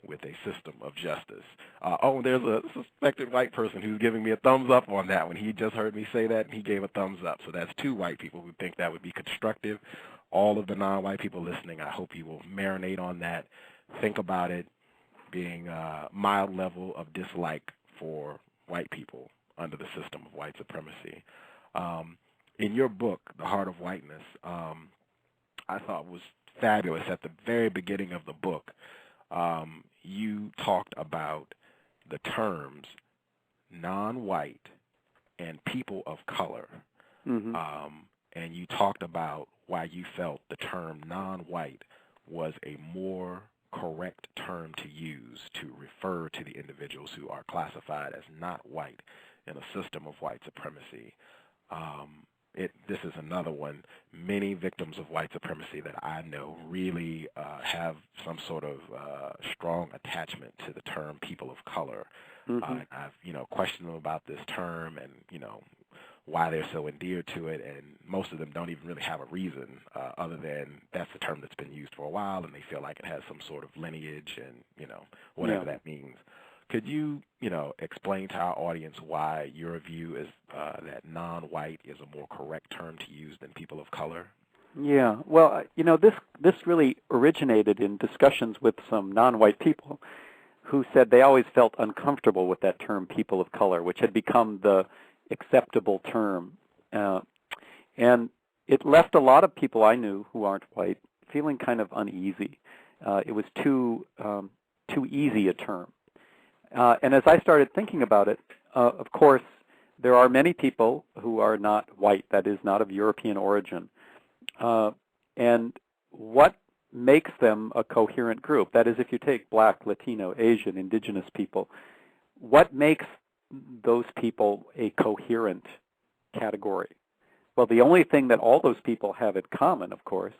with a system of justice. There's a suspected white person who's giving me a thumbs up on that one. He just heard me say that, and he gave a thumbs up. So that's two white people who think that would be constructive. All of the non-white people listening, I hope you will marinate on that, think about it, being a mild level of dislike for white people under the system of white supremacy. In your book, The Heart of Whiteness, I thought was fabulous. At the very beginning of the book, you talked about the terms non-white and people of color. Mm-hmm. And you talked about why you felt the term non-white was a more correct term to use to refer to the individuals who are classified as not white in a system of white supremacy. This is another one. Many victims of white supremacy that I know really have some sort of strong attachment to the term people of color. Mm-hmm. I've questioned them about this term and why they're so endeared to it, and most of them don't even really have a reason other than that's the term that's been used for a while, and they feel like it has some sort of lineage and whatever that means. Could you explain to our audience why your view is that non-white is a more correct term to use than people of color? Yeah. Well, this really originated in discussions with some non-white people who said they always felt uncomfortable with that term people of color, which had become the acceptable term. And it left a lot of people I knew who aren't white feeling kind of uneasy. It was too easy a term. And as I started thinking about it, of course, there are many people who are not white, that is, not of European origin. And what makes them a coherent group? That is, if you take Black, Latino, Asian, indigenous people, what makes those people a coherent category? Well, the only thing that all those people have in common, of course,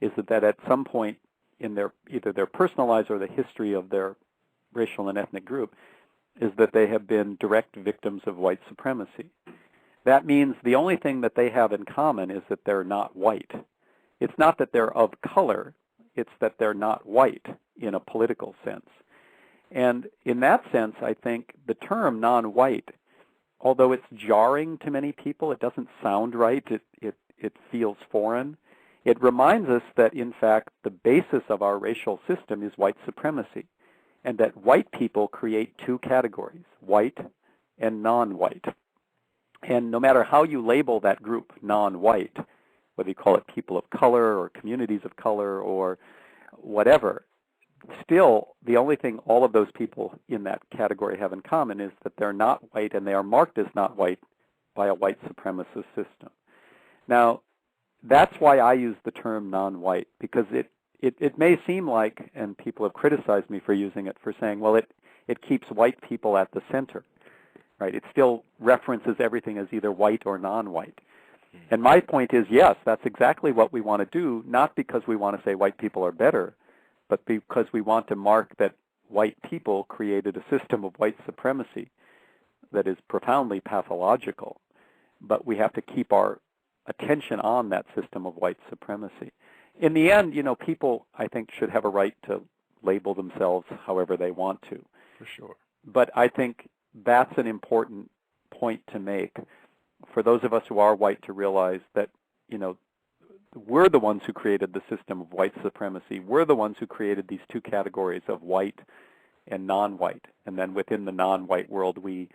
is that at some point in either their personal lives or the history of their racial and ethnic group, is that they have been direct victims of white supremacy. That means the only thing that they have in common is that they're not white. It's not that they're of color, it's that they're not white in a political sense. And in that sense, I think the term non-white, although it's jarring to many people, it doesn't sound right, it feels foreign, it reminds us that, in fact, the basis of our racial system is white supremacy, and that white people create two categories, white and non-white. And no matter how you label that group, non-white, whether you call it people of color or communities of color or whatever, still the only thing all of those people in that category have in common is that they're not white, and they are marked as not white by a white supremacist system. Now, that's why I use the term non-white, because it may seem like, and people have criticized me for using it, for saying, well, it keeps white people at the center, right? It still references everything as either white or non-white. And my point is, yes, that's exactly what we want to do, not because we want to say white people are better, but because we want to mark that white people created a system of white supremacy that is profoundly pathological, but we have to keep our attention on that system of white supremacy. In the end, people, I think, should have a right to label themselves however they want to. For sure. But I think that's an important point to make for those of us who are white, to realize that, we're the ones who created the system of white supremacy. We're the ones who created these two categories of white and non-white. And then within the non-white world, we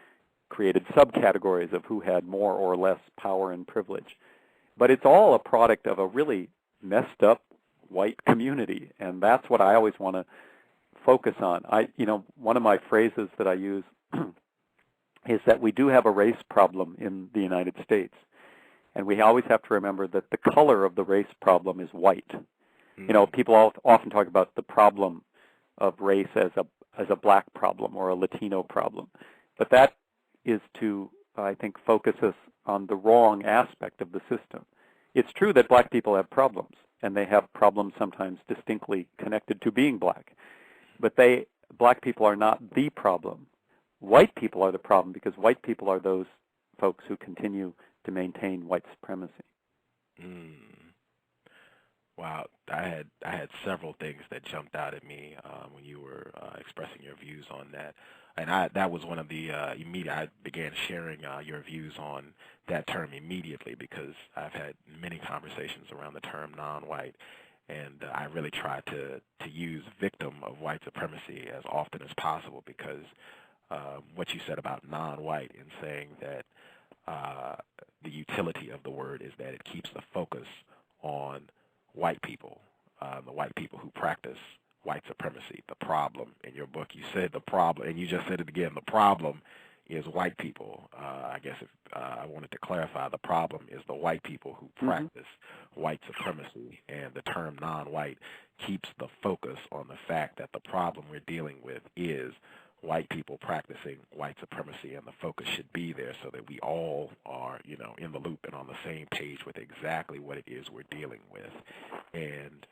created subcategories of who had more or less power and privilege. But it's all a product of a really messed up white community, and that's what I always want to focus on. One of my phrases that I use is that we do have a race problem in the United States, and we always have to remember that the color of the race problem is white. Mm-hmm. People often talk about the problem of race as a black problem or a Latino problem, but that is to, I think, focus us on the wrong aspect of the system. It's true that black people have problems, and they have problems sometimes distinctly connected to being black. But black people are not the problem. White people are the problem, because white people are those folks who continue to maintain white supremacy. Wow, I had several things that jumped out at me when you were expressing your views on that. And that was one of the immediate. I began sharing your views on that term immediately, because I've had many conversations around the term non-white, and I really try to use victim of white supremacy as often as possible, because what you said about non-white and saying that the utility of the word is that it keeps the focus on white people, the white people who practice white supremacy. The problem in your book, you said the problem, and you just said it again, the problem is white people. I guess if I wanted to clarify, the problem is the white people who practice white supremacy, and the term non-white keeps the focus on the fact that the problem we're dealing with is white people practicing white supremacy, and the focus should be there so that we all are, in the loop and on the same page with exactly what it is we're dealing with. And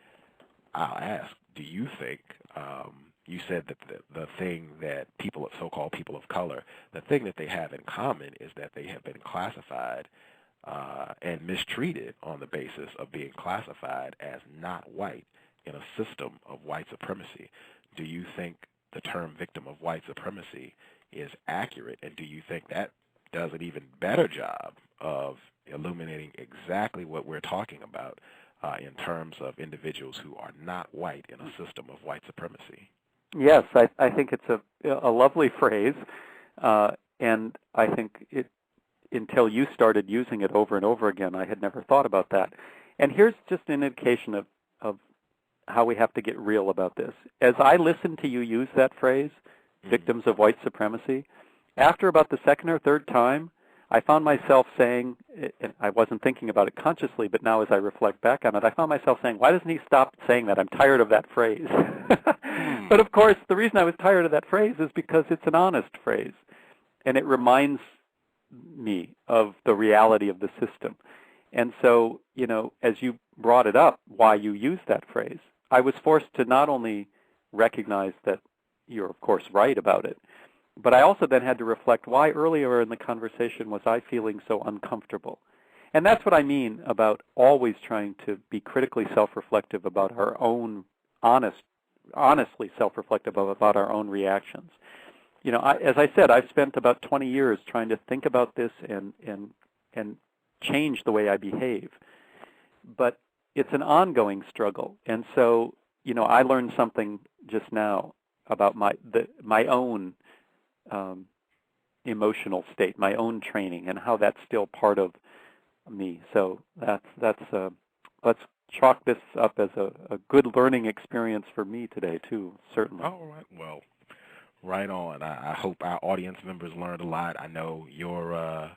I'll ask, do you think, you said that the thing that so-called people of color, the thing that they have in common is that they have been classified and mistreated on the basis of being classified as not white in a system of white supremacy. Do you think the term victim of white supremacy is accurate, and do you think that does an even better job of illuminating exactly what we're talking about in terms of individuals who are not white in a system of white supremacy? Yes, I think it's a lovely phrase, and I think until you started using it over and over again, I had never thought about that. And here's just an indication of how we have to get real about this. As I listened to you use that phrase, victims of white supremacy, after about the second or third time, I found myself saying, and I wasn't thinking about it consciously, but now as I reflect back on it, I found myself saying, why doesn't he stop saying that? I'm tired of that phrase. But of course, the reason I was tired of that phrase is because it's an honest phrase, and it reminds me of the reality of the system. And so, as you brought it up, why you use that phrase, I was forced to not only recognize that you're, of course, right about it, but I also then had to reflect why earlier in the conversation was I feeling so uncomfortable. And that's what I mean about always trying to be critically self-reflective about our own, honestly self-reflective about our own reactions. As I said, I've spent about 20 years trying to think about this and change the way I behave. But it's an ongoing struggle. And so, I learned something just now about my own emotional state, my own training, and how that's still part of me. So let's chalk this up as a good learning experience for me today too, certainly. All right. Well, right on. I hope our audience members learned a lot. I know your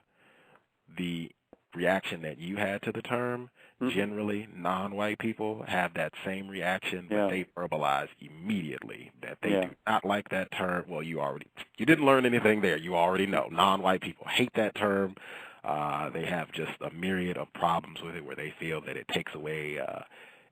the reaction that you had to the term. Generally, non-white people have that same reaction, but they verbalize immediately that they do not like that term. Well, you didn't learn anything there. You already know. Non-white people hate that term. They have just a myriad of problems with it where they feel that it takes away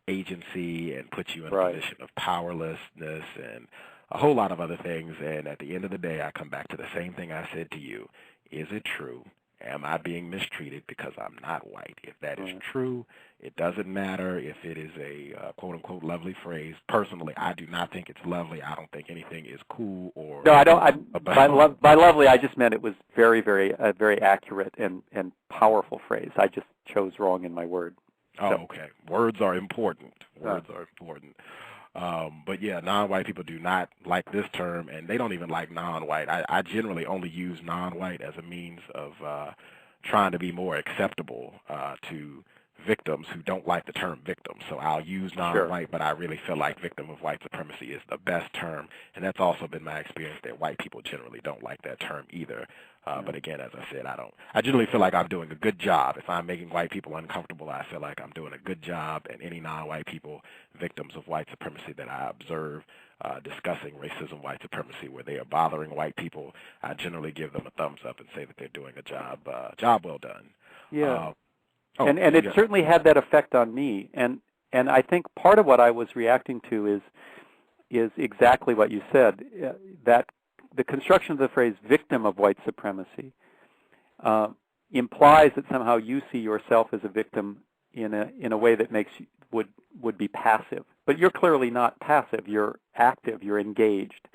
agency and puts you in a position of powerlessness and a whole lot of other things. And at the end of the day, I come back to the same thing I said to you. Is it true? Am I being mistreated because I'm not white? If that is true, it doesn't matter if it is a quote-unquote lovely phrase. Personally, I do not think it's lovely. I don't think anything is cool or... No, I don't. By lovely, I just meant it was very, very, very accurate and powerful phrase. I just chose wrong in my word. Oh, okay. Words are important. Words are important. But yeah, non-white people do not like this term, and they don't even like non-white. I generally only use non-white as a means of trying to be more acceptable to victims who don't like the term victim. So I'll use non-white, but I really feel like victim of white supremacy is the best term, and that's also been my experience that white people generally don't like that term either. But again, as I said, I generally feel like I'm doing a good job. If I'm making white people uncomfortable, I feel like I'm doing a good job, and any non-white people, victims of white supremacy that I observe discussing racism, white supremacy, where they are bothering white people, I generally give them a thumbs up and say that they're doing a job well done. Yeah. And it certainly had that effect on me. And I think part of what I was reacting to is exactly what you said, that the construction of the phrase victim of white supremacy implies that somehow you see yourself as a victim in a way that makes you, would be passive. But you're clearly not passive. You're active. You're engaged.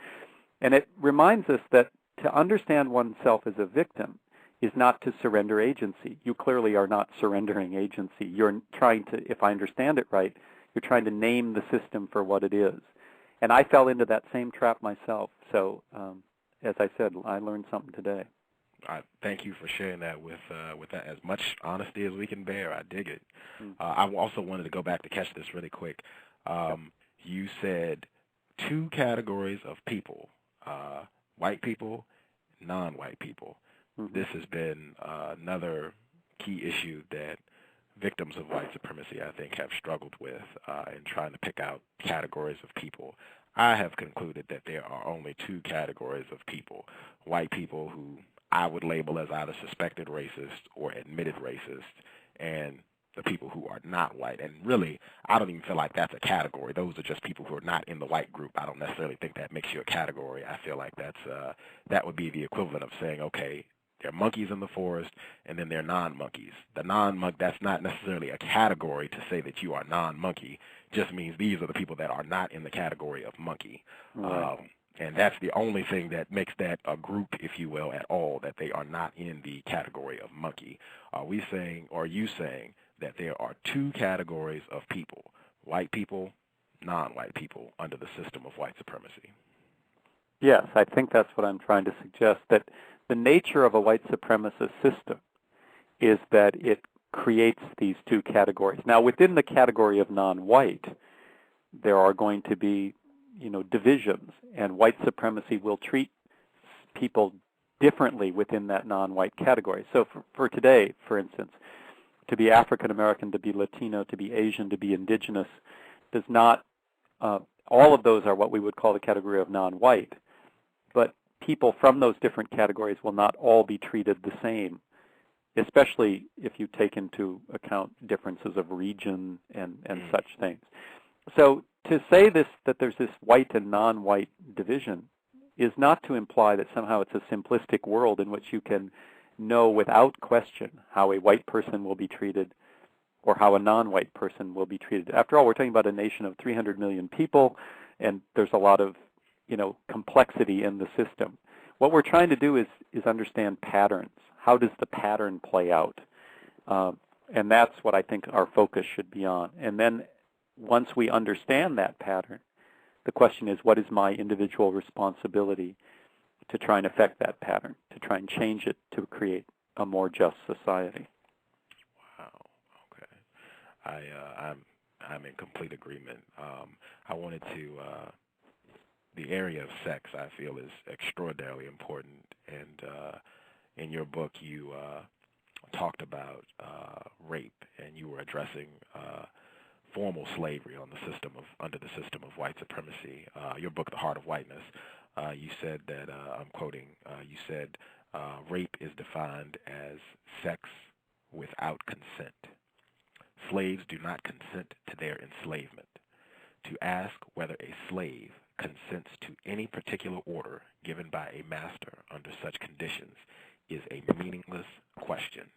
And it reminds us that to understand oneself as a victim is not to surrender agency. You clearly are not surrendering agency. You're trying to, if I understand it right, you're trying to name the system for what it is. And I fell into that same trap myself. So, as I said, I learned something today. I thank you for sharing that with that as much honesty as we can bear. I dig it. I also wanted to go back to catch this really quick. You said two categories of people, white people, non-white people. This has been another key issue that victims of white supremacy, I think, have struggled with in trying to pick out categories of people. I have concluded that there are only two categories of people: white people who I would label as either suspected racist or admitted racist, and the people who are not white. And really, I don't even feel like that's a category. Those are just people who are not in the white group. I don't necessarily think that makes you a category. I feel like that would be the equivalent of saying, okay, there are monkeys in the forest, and then there are non-monkeys. The non-monkey, that's not necessarily a category to say that you are non-monkey. Just means these are the people that are not in the category of monkey. Right. And that's the only thing that makes that a group, if you will, at all, that they are not in the category of monkey. Are we saying, or are you saying, that there are two categories of people, white people, non-white people, under the system of white supremacy. Yes, I think that's what I'm trying to suggest, that the nature of a white supremacist system is that it creates these two categories. Now, within the category of non-white, there are going to be, divisions, and white supremacy will treat people differently within that non-white category. So for today, for instance, to be African American, to be Latino, to be Asian, to be indigenous, does not, all of those are what we would call the category of non-white, but people from those different categories will not all be treated the same, especially if you take into account differences of region and such things. So to say that there's this white and non-white division is not to imply that somehow it's a simplistic world in which you can know without question how a white person will be treated or how a non-white person will be treated. After all, we're talking about a nation of 300 million people, and there's a lot of complexity in the system. What we're trying to do is understand patterns. How does the pattern play out? And that's what I think our focus should be on. And then once we understand that pattern, the question is, what is my individual responsibility to try and affect that pattern, to try and change it to create a more just society? Wow. Okay. I'm in complete agreement. I wanted to. The area of sex, I feel, is extraordinarily important, and in your book, you talked about rape, and you were addressing formal slavery under the system of white supremacy. Your book, The Heart of Whiteness, you said that, I'm quoting, you said, rape is defined as sex without consent. Slaves do not consent to their enslavement. To ask whether a slave consents to any particular order given by a master under such conditions is a meaningless question.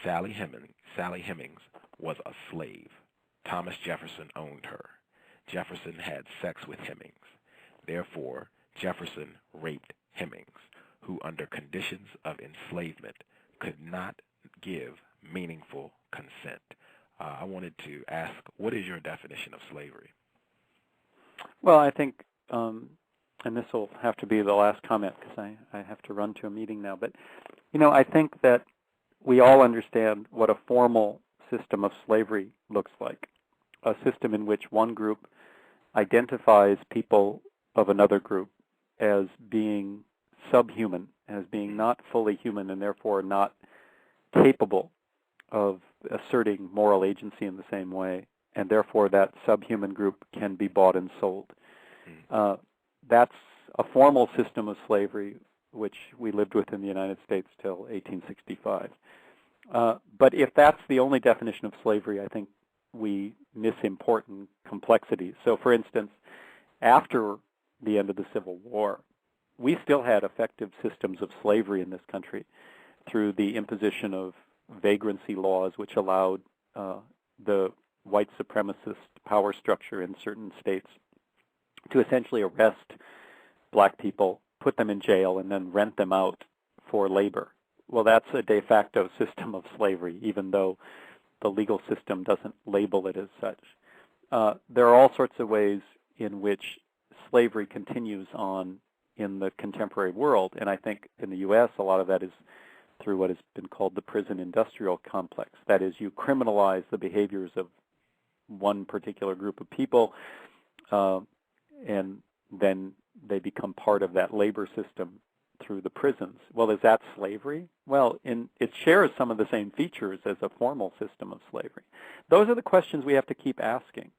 Sally Hemings was a slave. Thomas Jefferson owned her. Jefferson had sex with Hemings. Therefore, Jefferson raped Hemings, who under conditions of enslavement could not give meaningful consent. I wanted to ask, what is your definition of slavery? Well, I think, and this will have to be the last comment because I have to run to a meeting now, but, I think that we all understand what a formal system of slavery looks like, a system in which one group identifies people of another group as being subhuman, as being not fully human and therefore not capable of asserting moral agency in the same way, and therefore that subhuman group can be bought and sold. That's a formal system of slavery which we lived with in the United States till 1865. But if that's the only definition of slavery, I think we miss important complexities. So, for instance, after the end of the Civil War, we still had effective systems of slavery in this country through the imposition of vagrancy laws, which allowed the white supremacist power structure in certain states to essentially arrest black people, put them in jail, and then rent them out for labor. Well, that's a de facto system of slavery, even though the legal system doesn't label it as such. There are all sorts of ways in which slavery continues on in the contemporary world, and I think in the U.S. a lot of that is through what has been called the prison industrial complex. That is, you criminalize the behaviors of one particular group of people, and then they become part of that labor system through the prisons. Well, is that slavery? Well, it shares some of the same features as a formal system of slavery. Those are the questions we have to keep asking.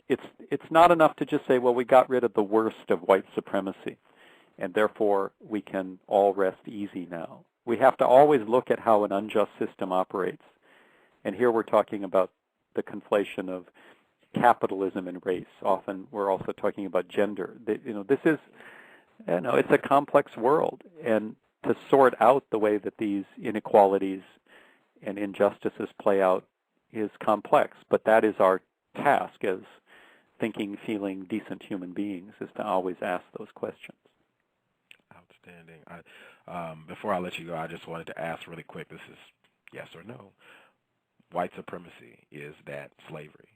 It's not enough to just say, well, we got rid of the worst of white supremacy, and therefore we can all rest easy now. We have to always look at how an unjust system operates. And here we're talking about the conflation of capitalism and race. Often we're also talking about gender. This is, it's a complex world. And to sort out the way that these inequalities and injustices play out is complex. But that is our task as thinking, feeling, decent human beings, is to always ask those questions. Outstanding. Before I let you go, I just wanted to ask really quick, this is yes or no. white supremacy? Is that slavery?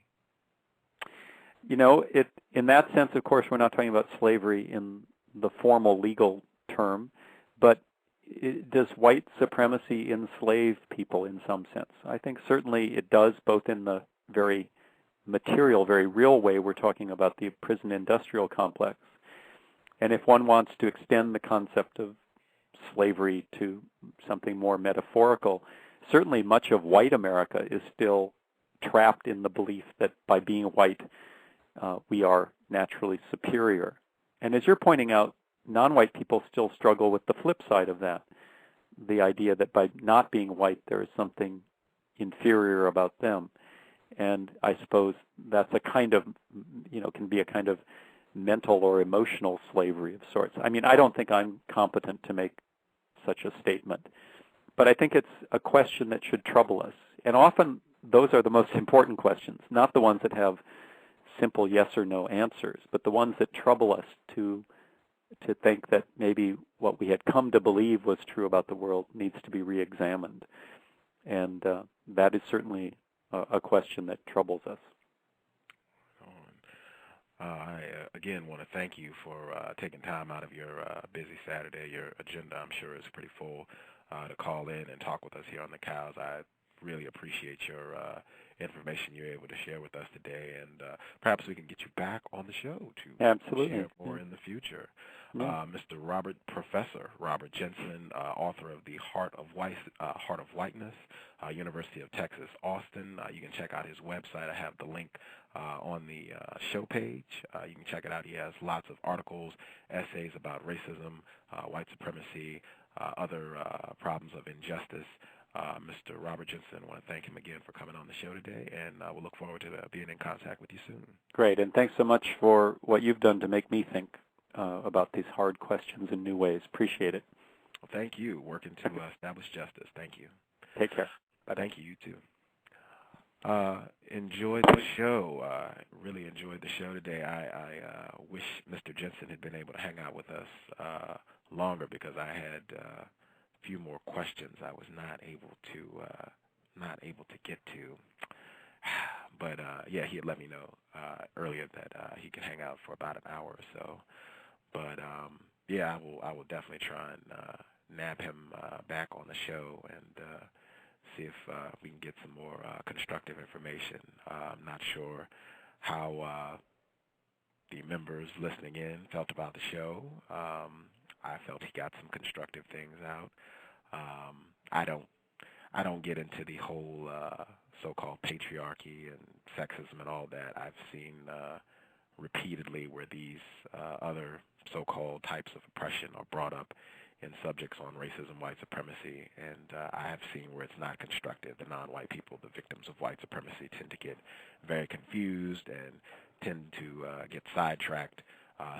You know, in that sense, of course, we're not talking about slavery in the formal legal term, but does white supremacy enslave people in some sense? I think certainly it does, both in the very material, very real way we're talking about the prison industrial complex. And if one wants to extend the concept of slavery to something more metaphorical, certainly much of white America is still trapped in the belief that by being white, we are naturally superior. And as you're pointing out, non-white people still struggle with the flip side of that, the idea that by not being white, there is something inferior about them. And I suppose that's a kind of, can be a kind of mental or emotional slavery of sorts. I mean, I don't think I'm competent to make such a statement, but I think it's a question that should trouble us. And often those are the most important questions, not the ones that have simple yes or no answers, but the ones that trouble us to think that maybe what we had come to believe was true about the world needs to be reexamined. And that is certainly a question that troubles us. I, again, want to thank you for taking time out of your busy Saturday. Your agenda, I'm sure, is pretty full to call in and talk with us here on the Cows. I really appreciate your information you're able to share with us today, and perhaps we can get you back on the show to Absolutely. share more in the future. Yeah. Mr. Professor Robert Jensen, author of The Heart of Whiteness, University of Texas, Austin. You can check out his website. I have the link on the show page. You can check it out. He has lots of articles, essays about racism, white supremacy, other problems of injustice. Mr. Robert Jensen, I want to thank him again for coming on the show today, and we'll look forward to being in contact with you soon. Great, and thanks so much for what you've done to make me think about these hard questions in new ways. Appreciate it. Well, thank you. Working to establish justice. Thank you. Take care. Bye. Thank you. You too. Enjoyed the show. Really enjoyed the show today. I wish Mr. Jensen had been able to hang out with us longer, because I had a few more questions I was not able to get to. But yeah, he had let me know earlier that he could hang out for about an hour or so. But yeah, I will definitely try and nab him back on the show and see if we can get some more constructive information. I'm not sure how the members listening in felt about the show. I felt he got some constructive things out. I don't get into the whole so-called patriarchy and sexism and all that. I've seen repeatedly where these other so-called types of oppression are brought up in subjects on racism, white supremacy, and I have seen where it's not constructive. The non-white people, the victims of white supremacy, tend to get very confused and tend to get sidetracked.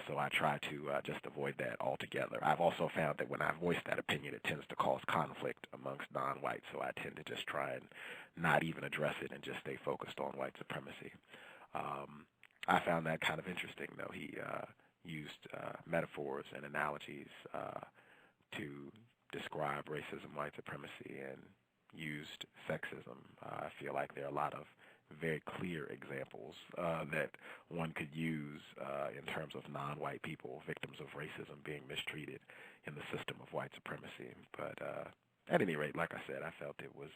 So I try to just avoid that altogether. I've also found that when I voice that opinion, it tends to cause conflict amongst non-whites, so I tend to just try and not even address it and just stay focused on white supremacy. I found that kind of interesting, though. He used metaphors and analogies to describe racism, white supremacy, and used sexism. I feel like there are a lot of very clear examples that one could use in terms of non-white people, victims of racism, being mistreated in the system of white supremacy. But at any rate, like I said, I felt it was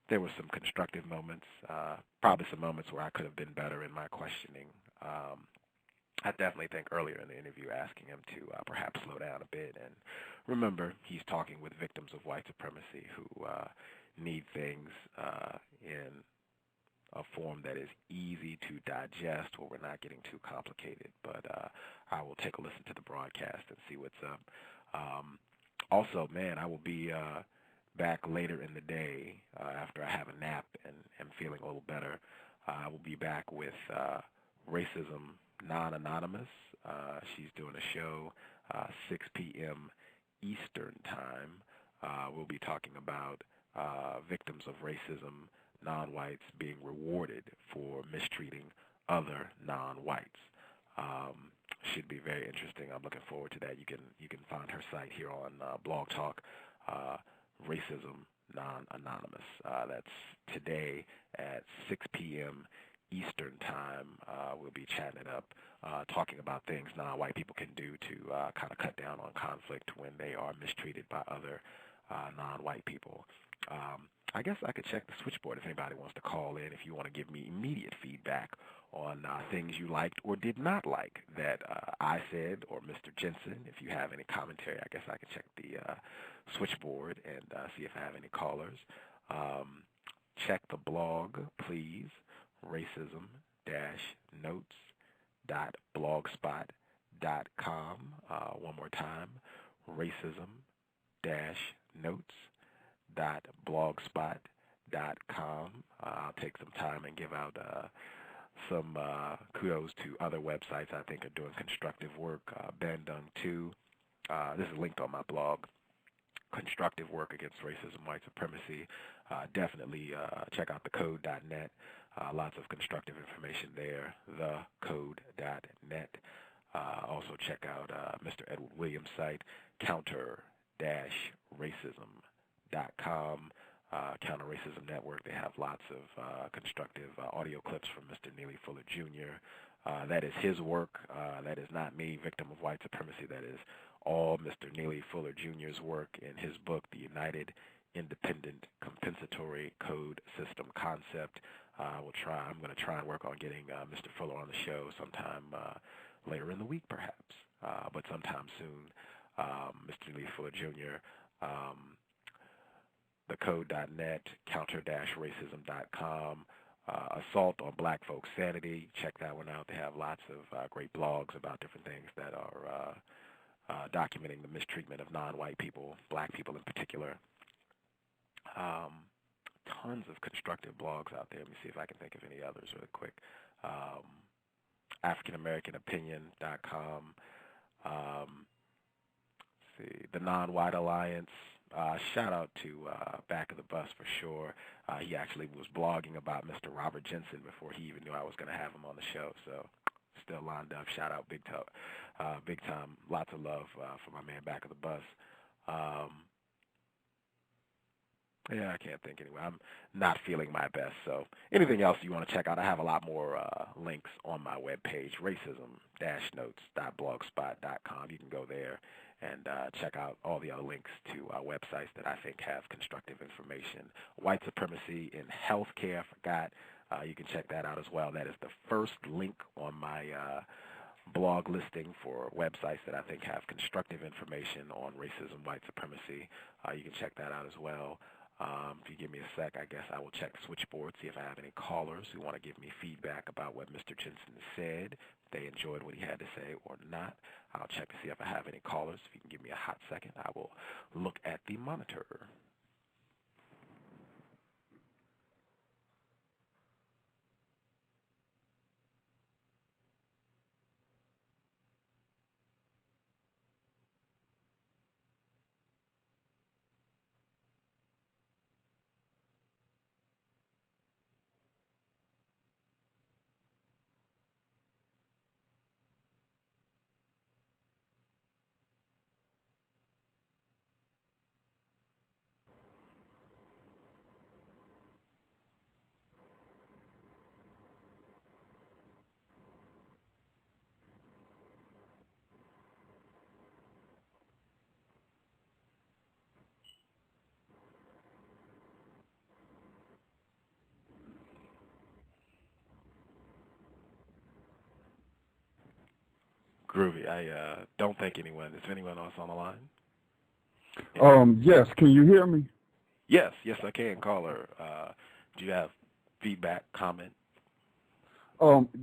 there were some constructive moments, probably some moments where I could have been better in my questioning. I definitely think earlier in the interview asking him to perhaps slow down a bit and remember he's talking with victims of white supremacy who need things in a form that is easy to digest where we're not getting too complicated. But I will take a listen to the broadcast and see what's up. Also, man, I will be back later in the day after I have a nap and am feeling a little better. I will be back with Racism Non-Anonymous. She's doing a show 6 p.m. Eastern Time. We'll be talking about victims of racism, non-whites being rewarded for mistreating other non-whites. Should be very interesting. I'm looking forward to that. You can find her site here on Blog Talk, Racism non-anonymous. That's today at 6 p.m. Eastern Time. We'll be chatting it up, talking about things non-white people can do to kind of cut down on conflict when they are mistreated by other non-white people. I guess I could check the switchboard if anybody wants to call in, if you want to give me immediate feedback on things you liked or did not like that I said, or Mr. Jensen. If you have any commentary, I guess I could check the switchboard and see if I have any callers. Check the blog, please, racism-notes.blogspot.com. One more time, racism-notes.blogspot.com. I'll take some time and give out some kudos to other websites I think are doing constructive work. Ben Dung 2. This is linked on my blog. Constructive work against racism, white supremacy. Definitely check out thecode.net. Lots of constructive information there. Thecode.net. Also check out Mr. Edward Williams' site, counter-racism.com. Counter Racism Network. They have lots of constructive audio clips from Mr. Neely Fuller Jr. That is his work. That is not me, victim of white supremacy. That is all Mr. Neely Fuller Jr.'s work in his book, The United Independent Compensatory Code System Concept. I'm going to try and work on getting Mr. Fuller on the show sometime later in the week, perhaps, but sometime soon. Mr. Neely Fuller Jr., thecode.net, counter-racism.com, Assault on Black Folks' Sanity. Check that one out. They have lots of great blogs about different things that are documenting the mistreatment of non-white people, black people in particular. Tons of constructive blogs out there. Let me see if I can think of any others really quick. AfricanAmericanOpinion.com. See, the Non-White Alliance. Shout out to Back of the Bus for sure. He actually was blogging about Mr. Robert Jensen before he even knew I was going to have him on the show. So still lined up. Shout out big time. Lots of love for my man Back of the Bus. Yeah, I can't think anyway. I'm not feeling my best. So anything else you want to check out, I have a lot more links on my webpage, racism-notes.blogspot.com. You can go there and check out all the other links to websites that I think have constructive information. White Supremacy in Healthcare, I forgot. You can check that out as well. That is the first link on my blog listing for websites that I think have constructive information on racism, white supremacy. You can check that out as well. If you give me a sec, I guess I will check the switchboard, see if I have any callers who want to give me feedback about what Mr. Jensen said, if they enjoyed what he had to say or not. I'll check to see if I have any callers. If you can give me a hot second, I will look at the monitor. Groovy. I don't think anyone. Is anyone else on the line? Yes. Can you hear me? Yes, I can. Caller. Do you have feedback, comment?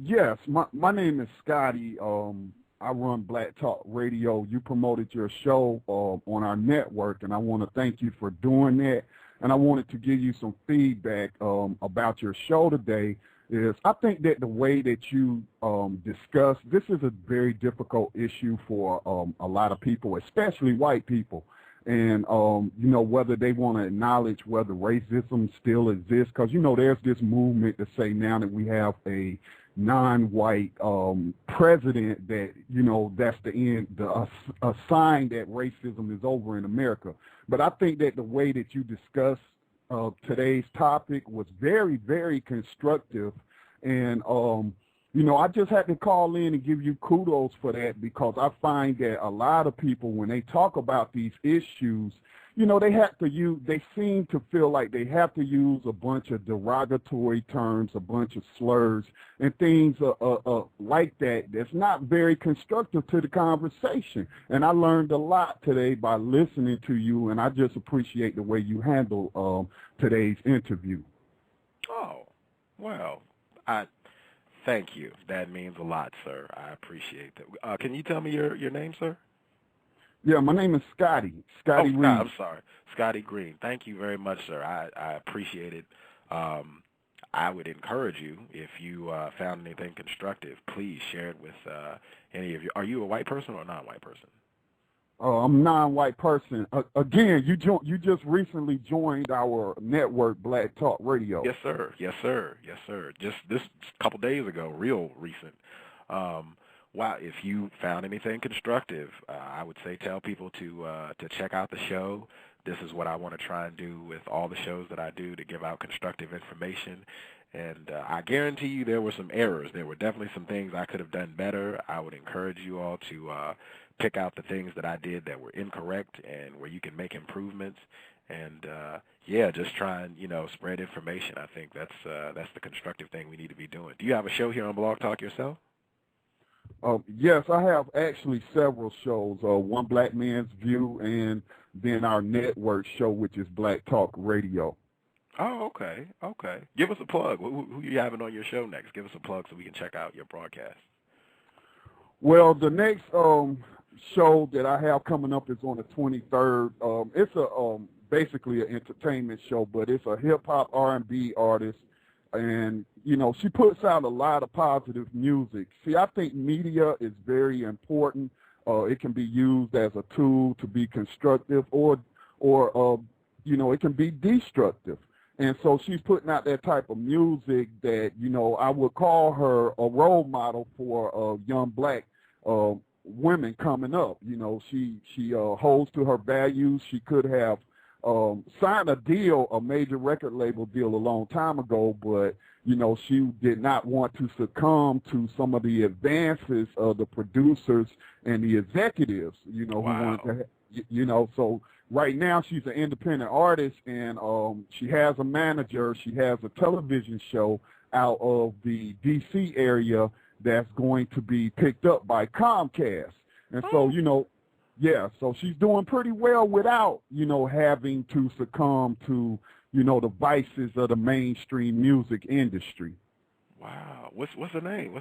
Yes. My name is Scotty. I run Black Talk Radio. You promoted your show on our network, and I want to thank you for doing that. And I wanted to give you some feedback about your show today. I think that the way that you discuss, this is a very difficult issue for a lot of people, especially white people. And, whether they want to acknowledge whether racism still exists, because, there's this movement to say now that we have a non-white president that, that's the end, a sign that racism is over in America. But I think that the way that you discussed today's topic was very, very constructive. And, I just had to call in and give you kudos for that, because I find that a lot of people, when they talk about these issues, they seem to feel like they have to use a bunch of derogatory terms, a bunch of slurs and things like that. That's not very constructive to the conversation. And I learned a lot today by listening to you, and I just appreciate the way you handle today's interview. Oh, well, thank you. That means a lot, sir. I appreciate that. Can you tell me your name, sir? Yeah, my name is Scotty Reed. I'm sorry. Scotty Green. Thank you very much, sir. I appreciate it. I would encourage you, if you found anything constructive, please share it with any of you. Are you a white person or a non-white person? I'm a non-white person. Again, you just recently joined our network, Black Talk Radio. Yes, sir. Yes, sir. Yes, sir. Just this couple days ago, real recent. Wow, if you found anything constructive, I would say tell people to check out the show. This is what I want to try and do with all the shows that I do, to give out constructive information. And I guarantee you there were some errors. There were definitely some things I could have done better. I would encourage you all to pick out the things that I did that were incorrect and where you can make improvements. And, just try and, spread information. I think that's the constructive thing we need to be doing. Do you have a show here on Blog Talk yourself? Yes, I have actually several shows. One Black Man's View, and then our network show, which is Black Talk Radio. Oh, okay. Give us a plug. Who you having on your show next? Give us a plug so we can check out your broadcast. Well, the next show that I have coming up is on the 23rd. It's basically an entertainment show, but it's a hip-hop R&B artist. And, she puts out a lot of positive music. See, I think media is very important. It can be used as a tool to be constructive or it can be destructive. And so she's putting out that type of music that, I would call her a role model for young black women coming up. She holds to her values. She could have signed a major record label deal a long time ago, but, she did not want to succumb to some of the advances of the producers and the executives, who wanted to, so right now she's an independent artist, and she has a manager. She has a television show out of the D.C. area that's going to be picked up by Comcast. And so, so she's doing pretty well without, having to succumb to, the vices of the mainstream music industry. Wow. What's her name?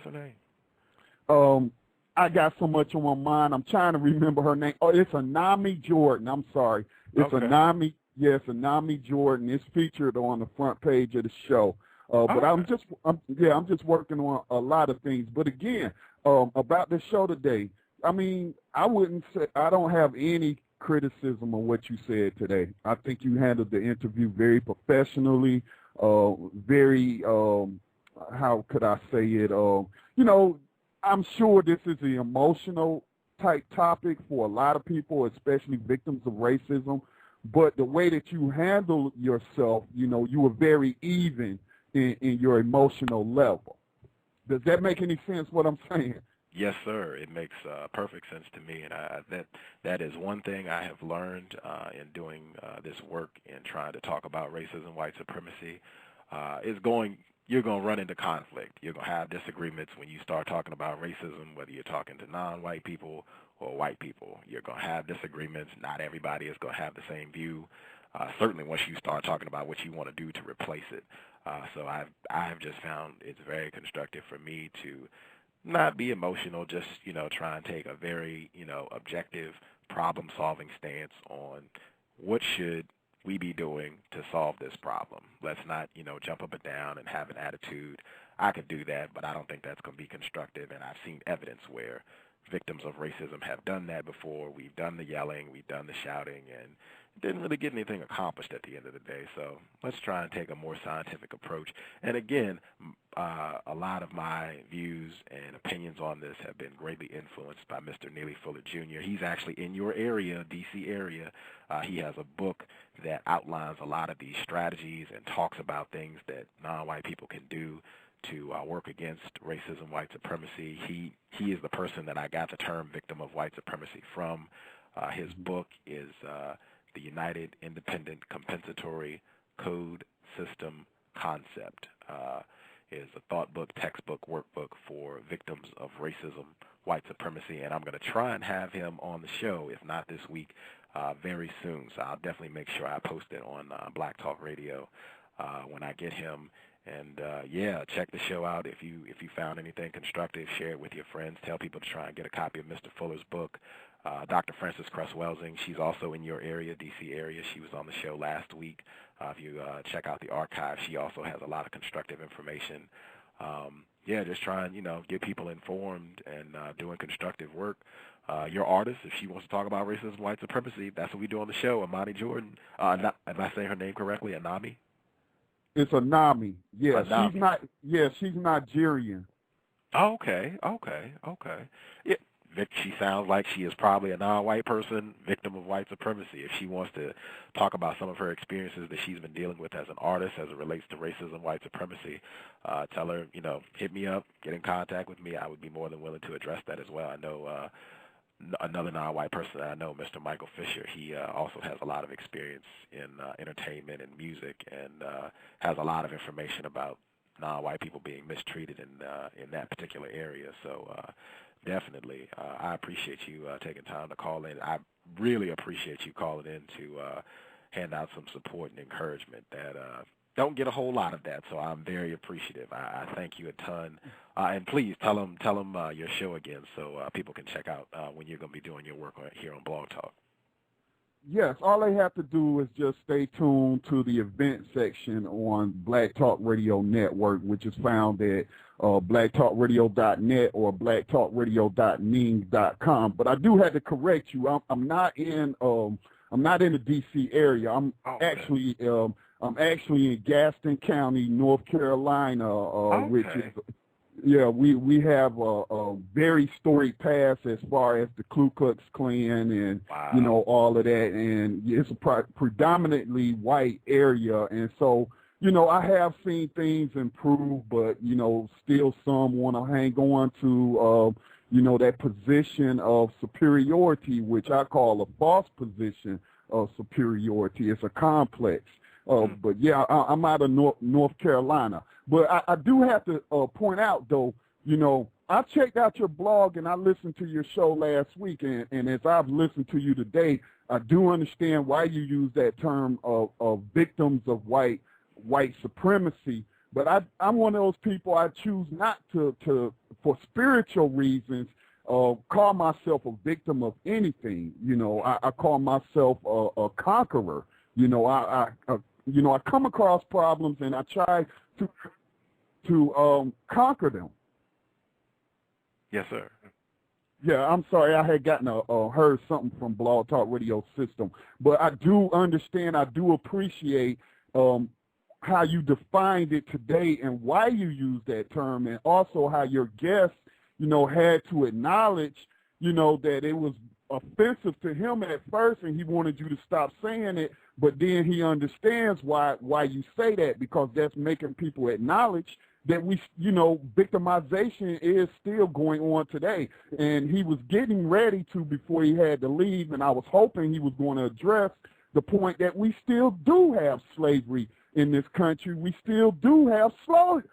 I got so much on my mind. I'm trying to remember her name. Oh, it's Anami Jordan. I'm sorry. It's okay. Anami Jordan. It's featured on the front page of the show. But I'm just working on a lot of things. But again, about the show today, I wouldn't say, I don't have any criticism of what you said today. I think you handled the interview very professionally, very, how could I say it? I'm sure this is an emotional type topic for a lot of people, especially victims of racism. But the way that you handle yourself, you were very even in your emotional level. Does that make any sense, what I'm saying? Yes, sir. It makes perfect sense to me, and that is one thing I have learned in doing this work and trying to talk about racism, white supremacy. You're going to run into conflict. You're going to have disagreements when you start talking about racism, whether you're talking to non-white people or white people. You're going to have disagreements. Not everybody is going to have the same view. Certainly once you start talking about what you want to do to replace it. So I've just found it's very constructive for me to not be emotional, just, try and take a very, objective problem-solving stance on what should we be doing to solve this problem. Let's not, jump up and down and have an attitude. I could do that, but I don't think that's going to be constructive, and I've seen evidence where victims of racism have done that before. We've done the yelling, we've done the shouting, and didn't really get anything accomplished at the end of the day. So let's try and take a more scientific approach. And again, a lot of my views and opinions on this have been greatly influenced by Mr. Neely Fuller Jr. He's actually in your area, D.C. area. He has a book that outlines a lot of these strategies and talks about things that non-white people can do to work against racism, white supremacy. He is the person that I got the term victim of white supremacy from. His book is The United Independent Compensatory Code System Concept. Is a thought book, textbook, workbook for victims of racism, white supremacy, and I'm going to try and have him on the show, if not this week, very soon. So I'll definitely make sure I post it on Black Talk Radio when I get him. And yeah, check the show out. If you found anything constructive, share it with your friends. Tell people to try and get a copy of Mr. Fuller's book. Dr. Frances Cress-Welsing, she's also in your area, D.C. area. She was on the show last week. If you check out the archive, she also has a lot of constructive information. Yeah, just trying, get people informed and doing constructive work. Your artist, if she wants to talk about racism, white supremacy, that's what we do on the show. Amani Jordan, am I saying her name correctly? Anami? It's Anami. Yeah, Anami. she's not. Yeah, she's Nigerian. Oh, okay. Yeah. She sounds like she is probably a non-white person, victim of white supremacy. If she wants to talk about some of her experiences that she's been dealing with as an artist as it relates to racism, white supremacy, tell her, hit me up, get in contact with me. I would be more than willing to address that as well. I know another non-white person that I know, Mr. Michael Fisher, he also has a lot of experience in entertainment and music and has a lot of information about non-white people being mistreated in that particular area. So definitely, I appreciate you taking time to call in. I really appreciate you calling in to hand out some support and encouragement that don't get a whole lot of that, so I'm very appreciative. I thank you a ton. And please tell them your show again so people can check out when you're going to be doing your work here on Blog Talk. Yes, all they have to do is just stay tuned to the event section on Black Talk Radio Network, which is found at blacktalkradio.net or blacktalkradio.ning.com. But I do have to correct you. I'm not in the D.C. area. I'm actually in Gaston County, North Carolina, which is. Yeah, we have a very storied past as far as the Ku Klux Klan and, all of that. And it's a predominantly white area. And so, I have seen things improve, but, still some want to hang on to, that position of superiority, which I call a false position of superiority. It's a complex. But, yeah, I'm out of North Carolina. But I do have to point out, though, I checked out your blog and I listened to your show last week. And as I've listened to you today, I do understand why you use that term of victims of white supremacy. But I'm one of those people, I choose not to for spiritual reasons, call myself a victim of anything. I call myself a conqueror. I come across problems and I try to conquer them. Yes, sir. Yeah, I'm sorry. I had heard something from Blog Talk Radio System, but I do understand. I do appreciate how you defined it today and why you used that term, and also how your guest, had to acknowledge, that it was offensive to him at first, and he wanted you to stop saying it. But then he understands why you say that, because that's making people acknowledge that victimization is still going on today. And he was getting ready to before he had to leave, and I was hoping he was going to address the point that we still do have slavery in this country. We still do have slave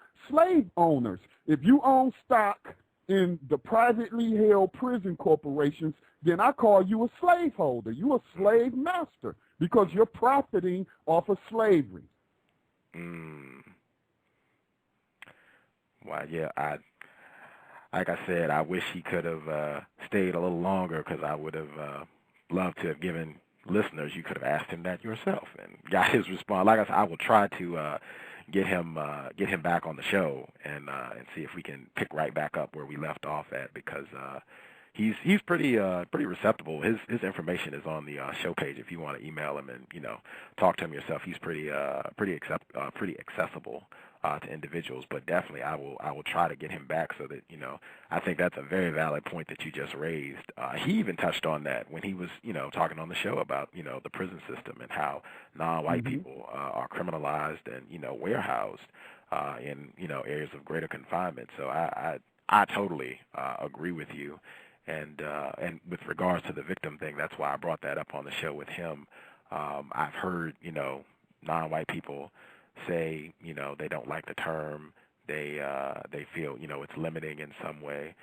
owners. If you own stock in the privately held prison corporations, then I call you a slaveholder. You're a slave master because you're profiting off of slavery. Well, yeah, like I said, I wish he could have stayed a little longer, because I would have loved to have given listeners, you could have asked him that yourself and got his response. Like I said, I will try to get him back on the show and see if we can pick right back up where we left off at, because he's pretty receptible. His information is on the show page if you want to email him and talk to him yourself. He's pretty accessible to individuals. But definitely, I will try to get him back so that I think that's a very valid point that you just raised. He even touched on that when he was talking on the show about the prison system and how non-white people are criminalized and warehoused in areas of greater confinement. So I totally agree with you. And with regards to the victim thing, that's why I brought that up on the show with him. I've heard, non-white people say, they don't like the term. They feel, it's limiting in some way.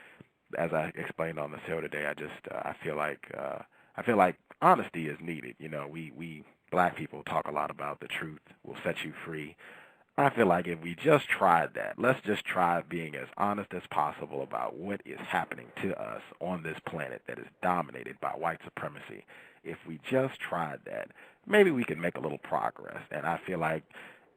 As I explained on the show today, I feel like honesty is needed. We black people talk a lot about the truth will set you free. I feel like if we just tried that, let's just try being as honest as possible about what is happening to us on this planet that is dominated by white supremacy. If we just tried that, maybe we could make a little progress. And I feel like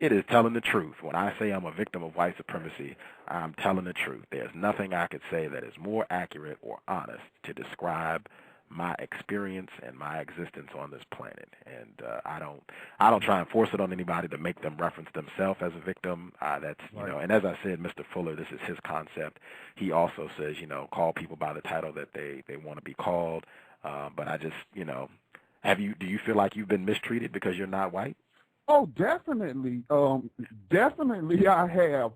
it is telling the truth. When I say I'm a victim of white supremacy, I'm telling the truth. There's nothing I could say that is more accurate or honest to describe my experience and my existence on this planet. And I don't try and force it on anybody to make them reference themselves as a victim. That's right. And as I said, Mr. Fuller, this is his concept. He also says, call people by the title that they want to be called. But I just, do you feel like you've been mistreated because you're not white? Oh, definitely. Definitely I have.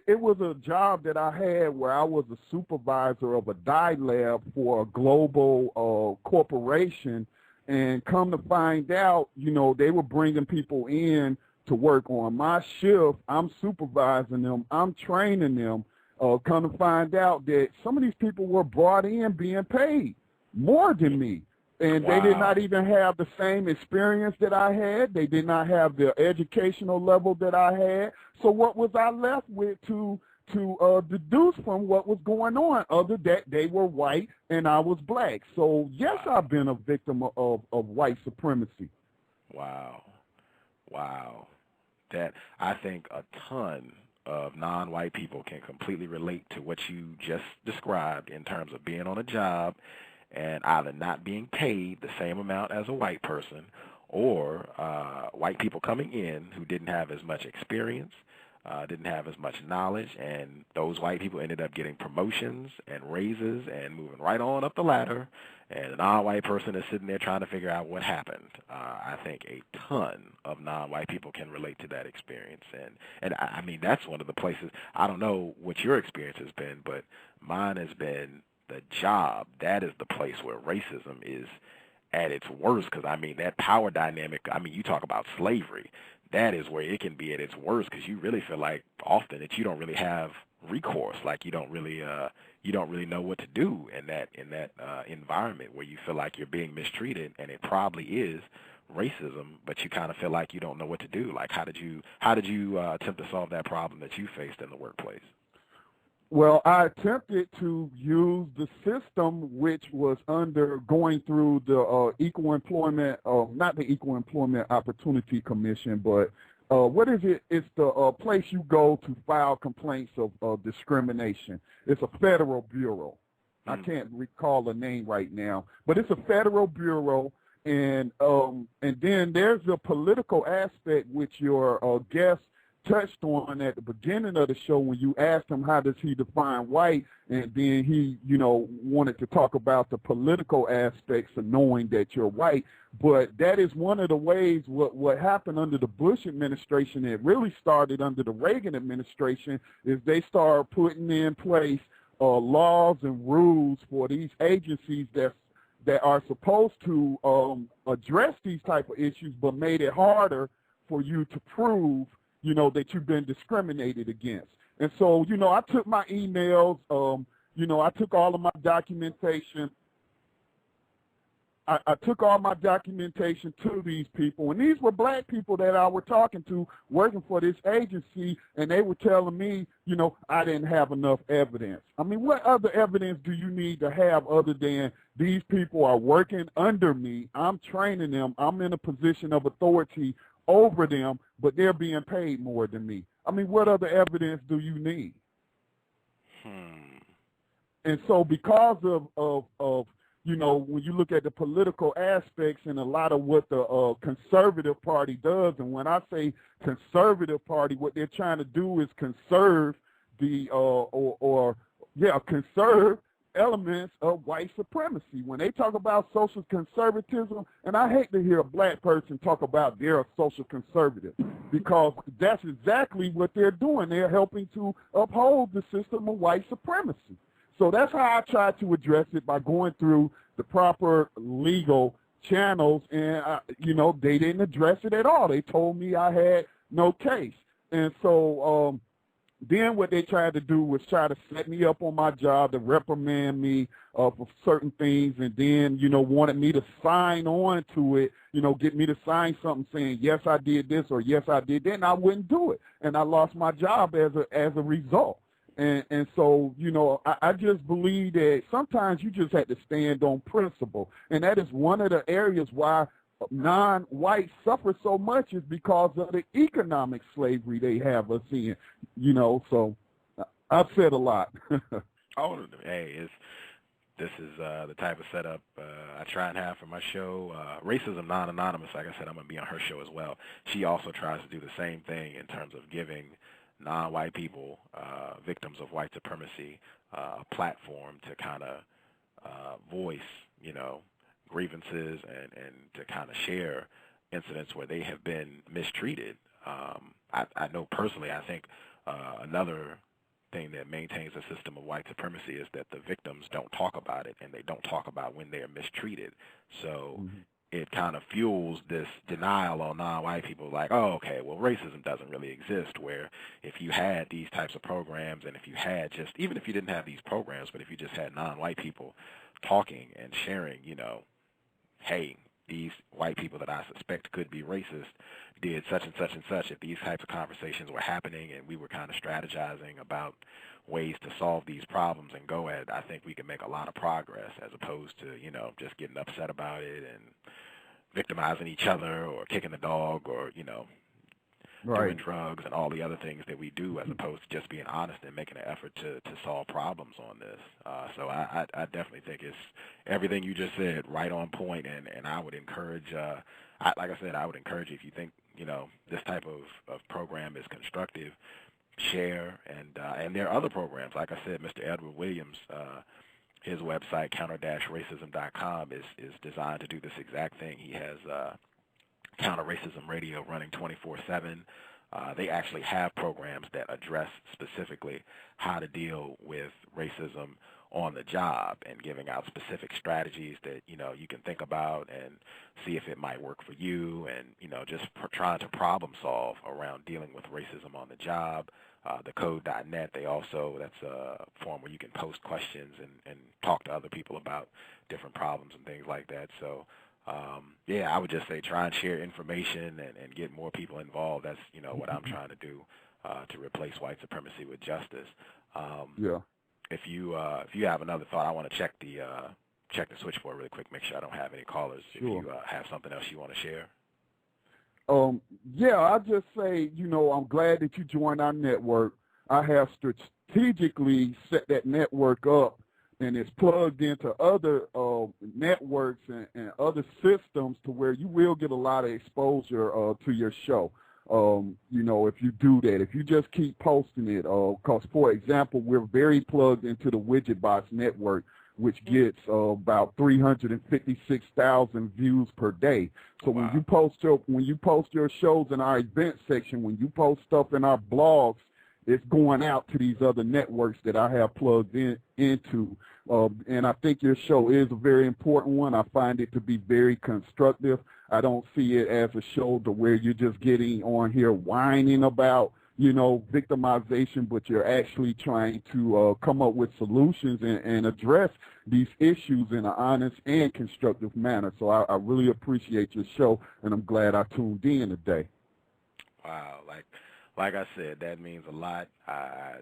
It was a job that I had where I was a supervisor of a dye lab for a global corporation. And come to find out, they were bringing people in to work on my shift. I'm supervising them. I'm training them. Come to find out that some of these people were brought in being paid more than me. And Wow. They did not even have the same experience that I had. They did not have the educational level that I had. So what was I left with to deduce from what was going on, other that they were white and I was black? So, yes, I've been a victim of white supremacy. Wow. That I think a ton of non-white people can completely relate to what you just described in terms of being on a job and either not being paid the same amount as a white person or white people coming in who didn't have as much experience, didn't have as much knowledge, and those white people ended up getting promotions and raises and moving right on up the ladder, and a non-white person is sitting there trying to figure out what happened. I think a ton of non-white people can relate to that experience, and I mean, that's one of the places, I don't know what your experience has been, but mine has been the job. That is the place where racism is at its worst, because, I mean, that power dynamic, I mean, you talk about slavery, that is where it can be at its worst, because you really feel like often that you don't really have recourse, like you don't really know what to do in that environment where you feel like you're being mistreated, and it probably is racism, but you kind of feel like you don't know what to do. Like, how did you attempt to solve that problem that you faced in the workplace? Well, I attempted to use the system which was going through the Equal Employment, not the Equal Employment Opportunity Commission, but what is it? It's the place you go to file complaints of discrimination. It's a federal bureau. I can't recall the name right now, but it's a federal bureau. And then there's a political aspect which your guest touched on at the beginning of the show when you asked him how does he define white, and then he, wanted to talk about the political aspects of knowing that you're white. But that is one of the ways what happened under the Bush administration. It really started under the Reagan administration, is they started putting in place laws and rules for these agencies that are supposed to address these type of issues, but made it harder for you to prove that you've been discriminated against. And so, I took my emails, I took all of my documentation. I took all my documentation to these people, and these were black people that I were talking to working for this agency, and they were telling me, I didn't have enough evidence. I mean, what other evidence do you need to have other than these people are working under me, I'm training them, I'm in a position of authority over them, but they're being paid more than me? I mean, what other evidence do you need? And so because of you know, when you look at the political aspects and a lot of what the conservative party does, and when I say conservative party, what they're trying to do is conserve the conserve elements of white supremacy. When they talk about social conservatism, and I hate to hear a black person talk about they're a social conservative, because that's exactly what they're doing. They're helping to uphold the system of white supremacy. So that's how I try to address it, by going through the proper legal channels, and, you know, they didn't address it at all. They told me I had no case. And so then what they tried to do was try to set me up on my job, to reprimand me for certain things, and then, you know, wanted me to sign on to it, you know, get me to sign something saying, yes, I did this, or yes, I did that, and I wouldn't do it. And I lost my job as a result. And so, you know, I just believe that sometimes you just have to stand on principle. And that is one of the areas why non-whites suffer so much, is because of the economic slavery they have us in, you know. So I've said a lot. Oh, hey, this is the type of setup I try and have for my show. Racism Non-Anonymous, like I said, I'm going to be on her show as well. She also tries to do the same thing in terms of giving non-white people, victims of white supremacy, a platform to kind of voice, you know, grievances and to kind of share incidents where they have been mistreated. I know personally, I think another thing that maintains a system of white supremacy is that the victims don't talk about it, and they don't talk about when they're mistreated. So it kind of fuels this denial on non-white people, like, oh, okay, well, racism doesn't really exist, where if you had these types of programs, and if you had just, even if you didn't have these programs, but if you just had non-white people talking and sharing, you know, hey, these white people that I suspect could be racist did such and such and such, if these types of conversations were happening and we were kind of strategizing about ways to solve these problems and go at it, I think we can make a lot of progress, as opposed to, you know, just getting upset about it and victimizing each other or kicking the dog or, you know, doing drugs and all the other things that we do, as opposed to just being honest and making an effort to solve problems on this. So I definitely think it's everything you just said, right on point, and I would encourage, like I said, I would encourage you, if you think, you know, this type of program is constructive, share, and there are other programs. Like I said, Mr. Edward Williams, his website, counter-racism.com, is designed to do this exact thing. He has Counter Racism Radio running 24/7. They actually have programs that address specifically how to deal with racism on the job, and giving out specific strategies that, you know, you can think about and see if it might work for you, and, you know, just trying to problem solve around dealing with racism on the job. The code.net, that's a forum where you can post questions and talk to other people about different problems and things like that. So I would just say try and share information and get more people involved. That's, you know, what I'm trying to do to replace white supremacy with justice. If you have another thought, I want to check the switchboard really quick, make sure I don't have any callers. If you have something else you want to share. I'll just say, you know, I'm glad that you joined our network. I have strategically set that network up, and it's plugged into other networks and other systems, to where you will get a lot of exposure to your show. You know, if you do that, if you just keep posting it, because, for example, we're very plugged into the Widget Box network, which gets about 356,000 views per day. So when you post your shows in our event section, when you post stuff in our blogs, it's going out to these other networks that I have plugged into. And I think your show is a very important one. I find it to be very constructive. I don't see it as a show to where you're just getting on here whining about, you know, victimization, but you're actually trying to come up with solutions and address these issues in an honest and constructive manner. So I really appreciate your show, and I'm glad I tuned in today. Wow, like I said, that means a lot. I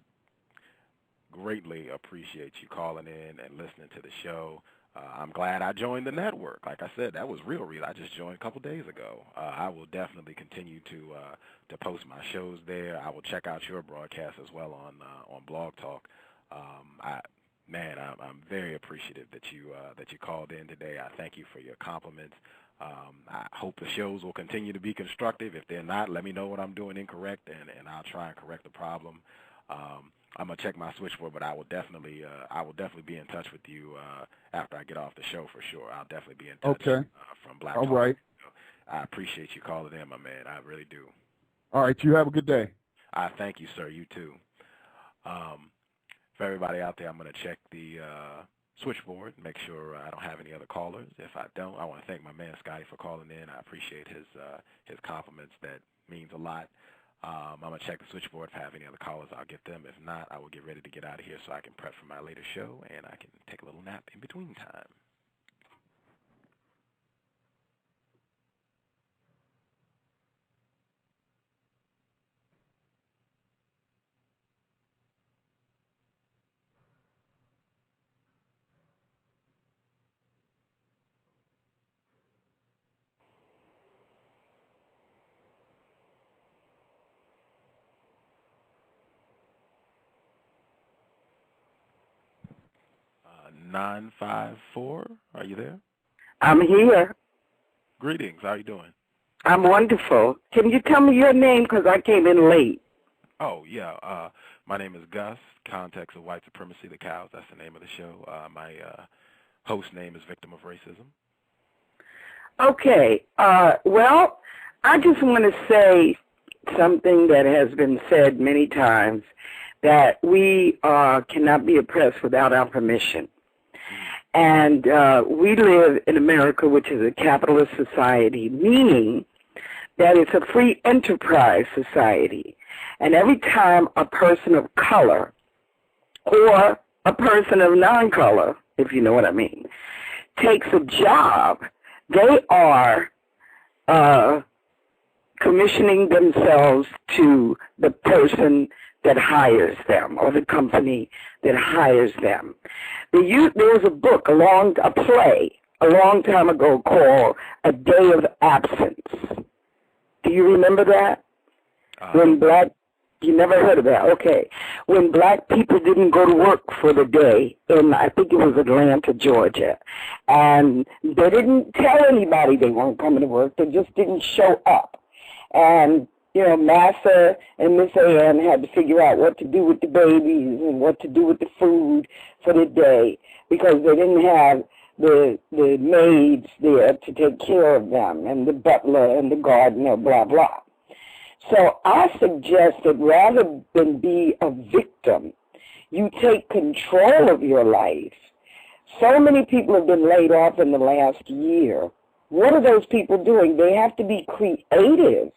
greatly appreciate you calling in and listening to the show. I'm glad I joined the network. Like I said, that was real. I just joined a couple days ago. I will definitely continue to post my shows there. I will check out your broadcast as well on Blog Talk. Man, I'm very appreciative that you called in today. I thank you for your compliments. I hope the shows will continue to be constructive. If they're not, let me know what I'm doing incorrect, and I'll try and correct the problem. I'm gonna check my switchboard, but I will definitely be in touch with you after I get off the show for sure. I'll definitely be in touch. Okay. From Black All Talk. right. I appreciate you calling in, my man. I really do. All right. You have a good day. I thank you, sir. You too. For everybody out there, I'm going to check the switchboard, make sure I don't have any other callers. If I don't, I want to thank my man Scotty for calling in. I appreciate his compliments. That means a lot. I'm going to check the switchboard. If I have any other callers, I'll get them. If not, I will get ready to get out of here so I can prep for my later show and I can take a little nap in between time. Uh, 954, are you there? I'm here. Greetings. How are you doing? I'm wonderful. Can you tell me your name because I came in late? Oh, yeah. My name is Gus, Context of White Supremacy, the Cows. That's the name of the show. My host name is Victim of Racism. Okay. Well, I just want to say something that has been said many times, that we cannot be oppressed without our permission. And we live in America, which is a capitalist society, meaning that it's a free enterprise society. And every time a person of color or a person of non-color, if you know what I mean, takes a job, they are commissioning themselves to the person that hires them or the company that hires them. There was a book, a play, a long time ago called A Day of Absence. Do you remember that? You never heard of that? Okay. When black people didn't go to work for the day in, I think it was Atlanta, Georgia, and they didn't tell anybody they weren't coming to work, they just didn't show up. And Massa and Miss Ann had to figure out what to do with the babies and what to do with the food for the day because they didn't have the maids there to take care of them and the butler and the gardener, blah, blah. So I suggest that rather than be a victim, you take control of your life. So many people have been laid off in the last year. What are those people doing? They have to be creative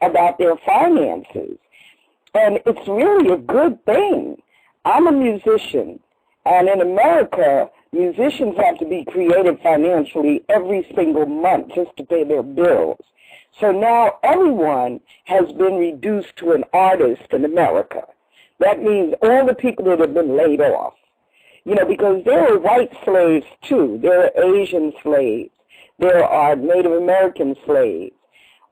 about their finances. And it's really a good thing. I'm a musician, and in America, musicians have to be creative financially every single month just to pay their bills. So now everyone has been reduced to an artist in America. That means all the people that have been laid off. Because there are white slaves too. There are Asian slaves. There are Native American slaves.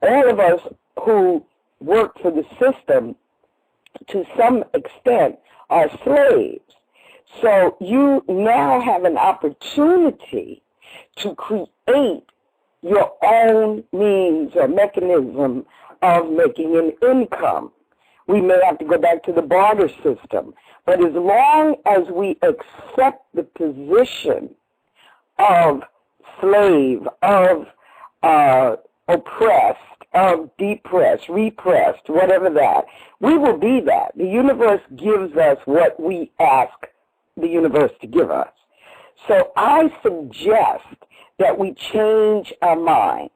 All of us who work for the system, to some extent, are slaves. So you now have an opportunity to create your own means or mechanism of making an income. We may have to go back to the barter system, but as long as we accept the position of slave, of oppressed, of depressed, repressed, whatever that, we will be that. The universe gives us what we ask the universe to give us. So I suggest that we change our minds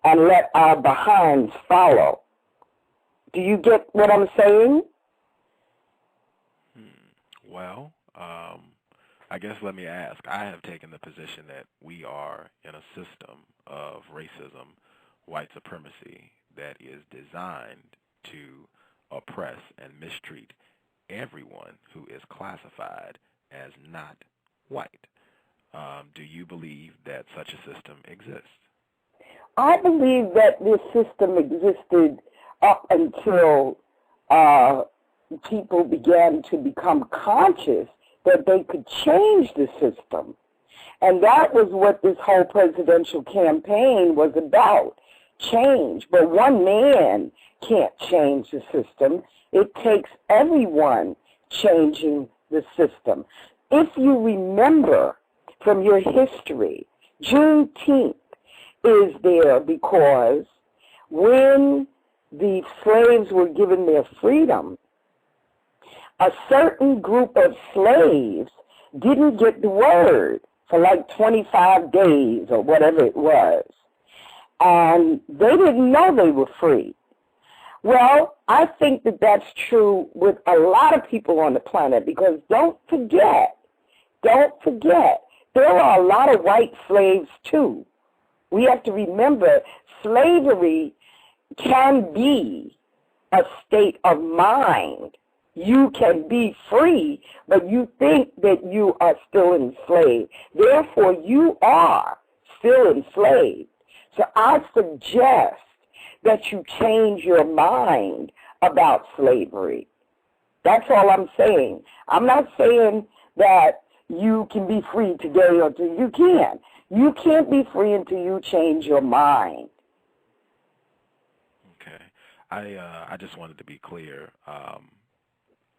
and let our behinds follow. Do you get what I'm saying? Well, I guess let me ask. I have taken the position that we are in a system of racism, white supremacy, that is designed to oppress and mistreat everyone who is classified as not white. Do you believe that such a system exists? I believe that this system existed up until people began to become conscious that they could change the system. And that was what this whole presidential campaign was about, change. But one man can't change the system. It takes everyone changing the system. If you remember from your history, Juneteenth is there because when the slaves were given their freedom, a certain group of slaves didn't get the word for like 25 days or whatever it was. And they didn't know they were free. Well, I think that that's true with a lot of people on the planet, because don't forget, there are a lot of white slaves too. We have to remember slavery can be a state of mind. You can be free, but you think that you are still enslaved. Therefore, you are still enslaved. So I suggest that you change your mind about slavery. That's all I'm saying. I'm not saying that you can be free today or you can't. You can't be free until you change your mind. Okay. I just wanted to be clear.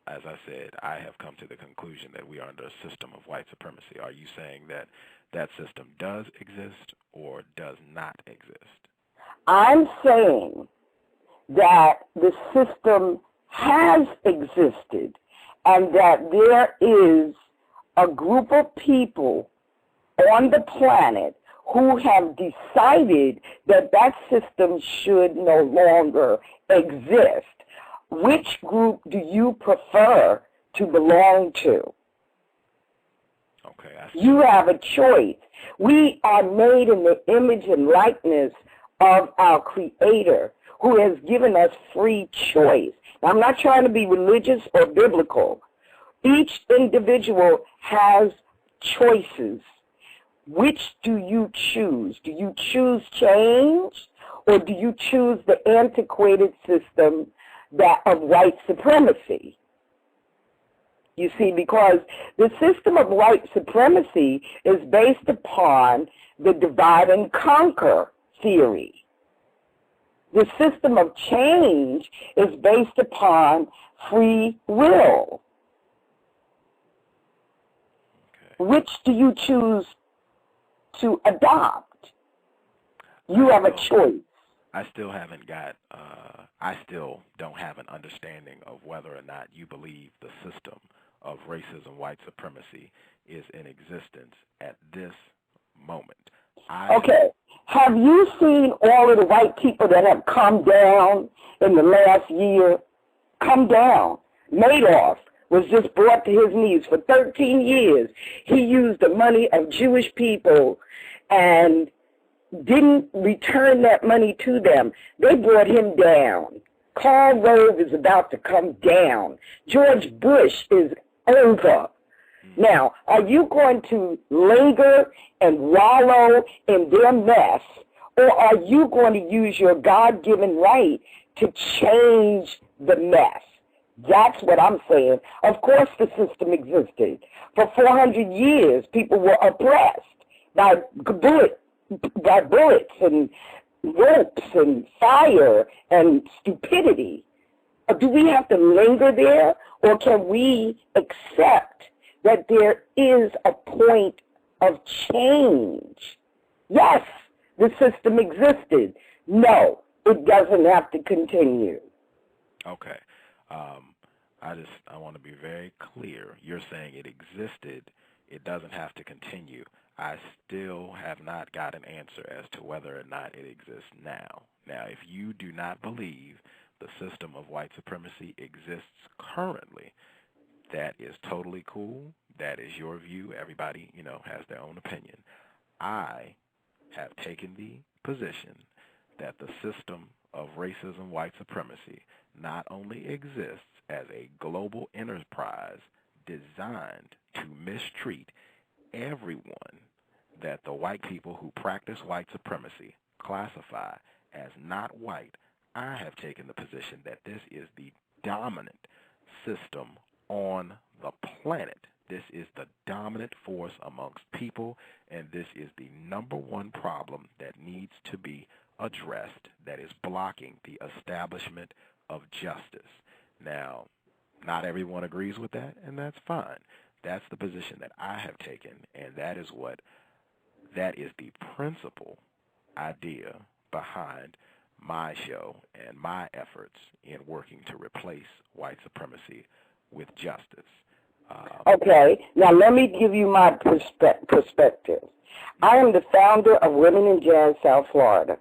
As I said, I have come to the conclusion that we are under a system of white supremacy. Are you saying that that system does exist or does not exist? I'm saying that the system has existed and that there is a group of people on the planet who have decided that that system should no longer exist. Which group do you prefer to belong to? Okay. You have a choice. We are made in the image and likeness of our Creator, who has given us free choice. Now, I'm not trying to be religious or biblical. Each individual has choices. Which do you choose? Do you choose change, or do you choose the antiquated system that of white supremacy? You see, because the system of white supremacy is based upon the divide and conquer theory. The system of change is based upon free will. Okay. Which do you choose to adopt? You have a choice. I still haven't got, I still don't have an understanding of whether or not you believe the system of racism, white supremacy is in existence at this moment. Okay. Have you seen all of the white people that have come down in the last year? Come down. Madoff was just brought to his knees for 13 years. He used the money of Jewish people and didn't return that money to them. They brought him down. Karl Rove is about to come down. George Bush is over. Now, are you going to linger and wallow in their mess, or are you going to use your God-given right to change the mess? That's what I'm saying. Of course the system existed. For 400 years, people were oppressed by bullets and ropes and fire and stupidity. Do we have to linger there, or can we accept that there is a point of change? Yes, the system existed. No, it doesn't have to continue. Okay. I want to be very clear. You're saying it existed. It doesn't have to continue. I still have not got an answer as to whether or not it exists now. Now, if you do not believe the system of white supremacy exists currently, that is totally cool. That is your view. Everybody, has their own opinion. I have taken the position that the system of racism, white supremacy, not only exists as a global enterprise designed to mistreat everyone that the white people who practice white supremacy classify as not white. I have taken the position that this is the dominant system on the planet, This is the dominant force amongst people, and this is the number one problem that needs to be addressed that is blocking the establishment of justice. Now, not everyone agrees with that, and that's fine. That's the position that I have taken, and that is the principal idea behind my show and my efforts in working to replace white supremacy with justice. Okay, now let me give you my perspective. I am the founder of Women in Jazz South Florida.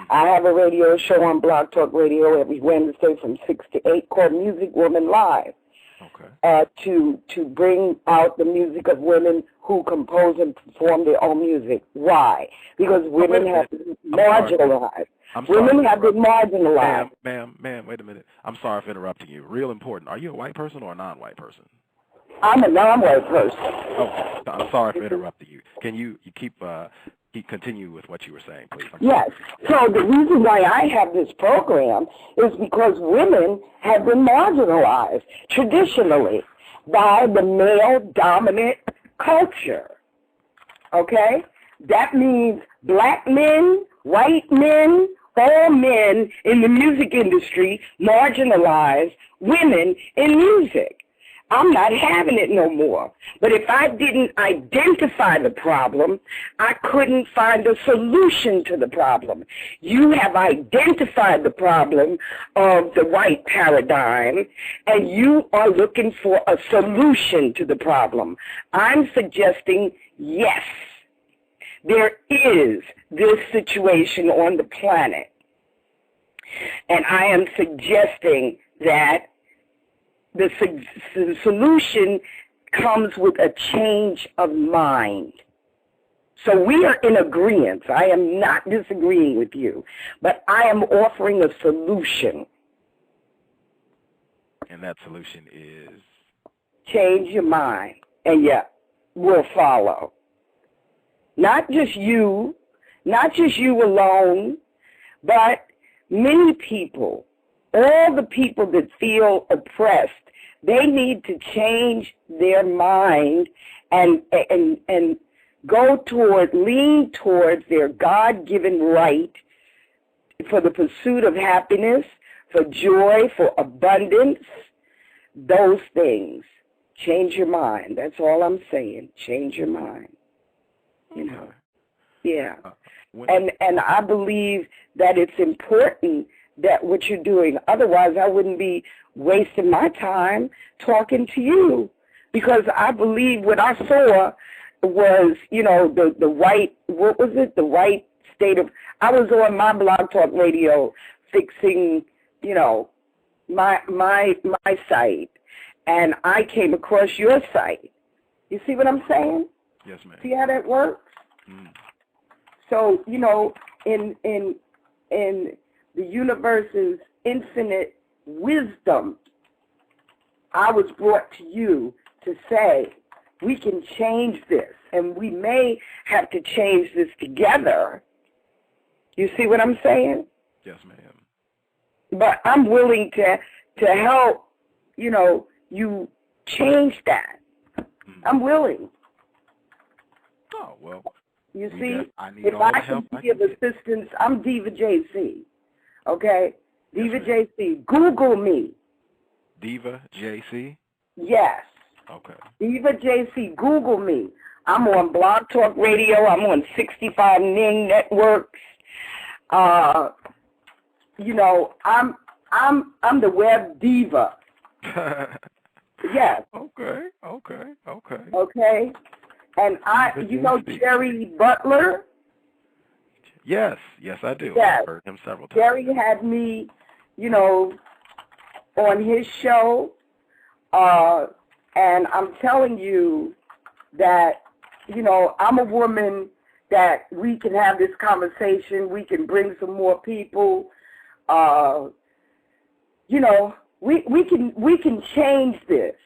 I have a radio show on Blog Talk Radio every Wednesday from 6 to 8 called Music Woman Live. Okay. To bring out the music of women who compose and perform their own music. Why? Because women have been marginalized. Women have been marginalized. Ma'am, wait a minute. I'm sorry for interrupting you. Real important. Are you a white person or a non-white person? I'm a non-white person. Oh, I'm sorry for interrupting you. Can you continue with what you were saying, please? Yes. So the reason why I have this program is because women have been marginalized traditionally by the male-dominant culture. Okay? That means black men, white men, all men in the music industry marginalize women in music. I'm not having it no more. But if I didn't identify the problem, I couldn't find a solution to the problem. You have identified the problem of the white paradigm, and you are looking for a solution to the problem. I'm suggesting, yes, there is this situation on the planet. And I am suggesting that the solution comes with a change of mind. So we are in agreement. I am not disagreeing with you, but I am offering a solution. And that solution is? Change your mind, and yeah, we'll follow. Not just you alone, but many people. All the people that feel oppressed, they need to change their mind and lean towards their God-given right for the pursuit of happiness, for joy, for abundance, those things. Change your mind. That's all I'm saying. Change your mind. You know. Yeah. And I believe that it's important that what you're doing. Otherwise, I wouldn't be wasting my time talking to you, because I believe what I saw was, the white, what was it? The white state of, I was on my Blog Talk Radio fixing, my site, and I came across your site. You see what I'm saying? Yes, ma'am. See how that works? Mm. So, in the universe's infinite wisdom, I was brought to you to say, we can change this, and we may have to change this together. You see what I'm saying? Yes, ma'am. But I'm willing to help, you change that. Mm. I'm willing. Oh, well. You see, if I can be of assistance, I'm Diva JC. Okay? Diva JC. Google me. Diva JC? Yes. Okay. Diva JC. Google me. I'm on Blog Talk Radio. I'm on 65 Ning networks. I'm the web diva. Yes. Okay. Okay. And Jerry Butler? Yes, I do. Yes. I've heard him several times. Jerry had me, on his show, and I'm telling you that, I'm a woman that we can have this conversation, we can bring some more people, we can change this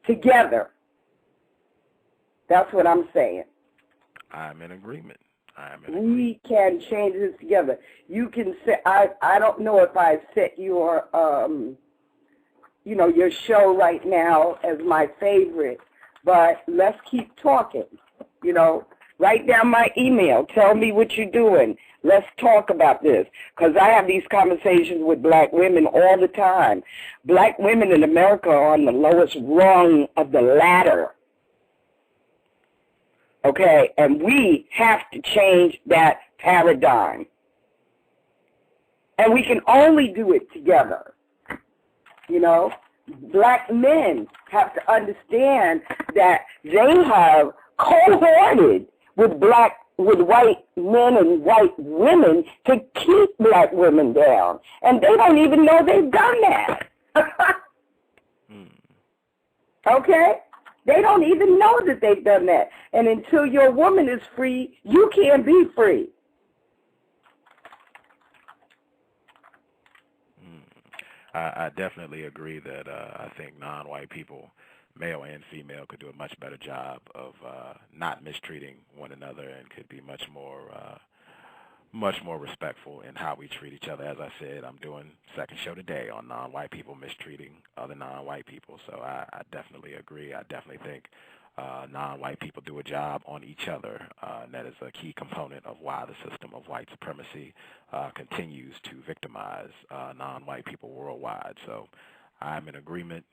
together. That's what I'm saying. I'm in agreement. We can change this together. You can say, I don't know if I set your your show right now as my favorite, but let's keep talking. Write down my email. Tell me what you're doing. Let's talk about this, because I have these conversations with black women all the time. Black women in America are on the lowest rung of the ladder. Okay, and we have to change that paradigm. And we can only do it together. Black men have to understand that they have cohorted with white men and white women to keep black women down. And they don't even know they've done that. Okay? They don't even know that they've done that. And until your woman is free, you can't be free. I definitely agree that I think non-white people, male and female, could do a much better job of not mistreating one another and could be much more respectful in how we treat each other. As I said, I'm doing second show today on non-white people mistreating other non-white people. So I definitely agree. I definitely think non-white people do a job on each other, and that is a key component of why the system of white supremacy continues to victimize non-white people worldwide. So I'm in agreement.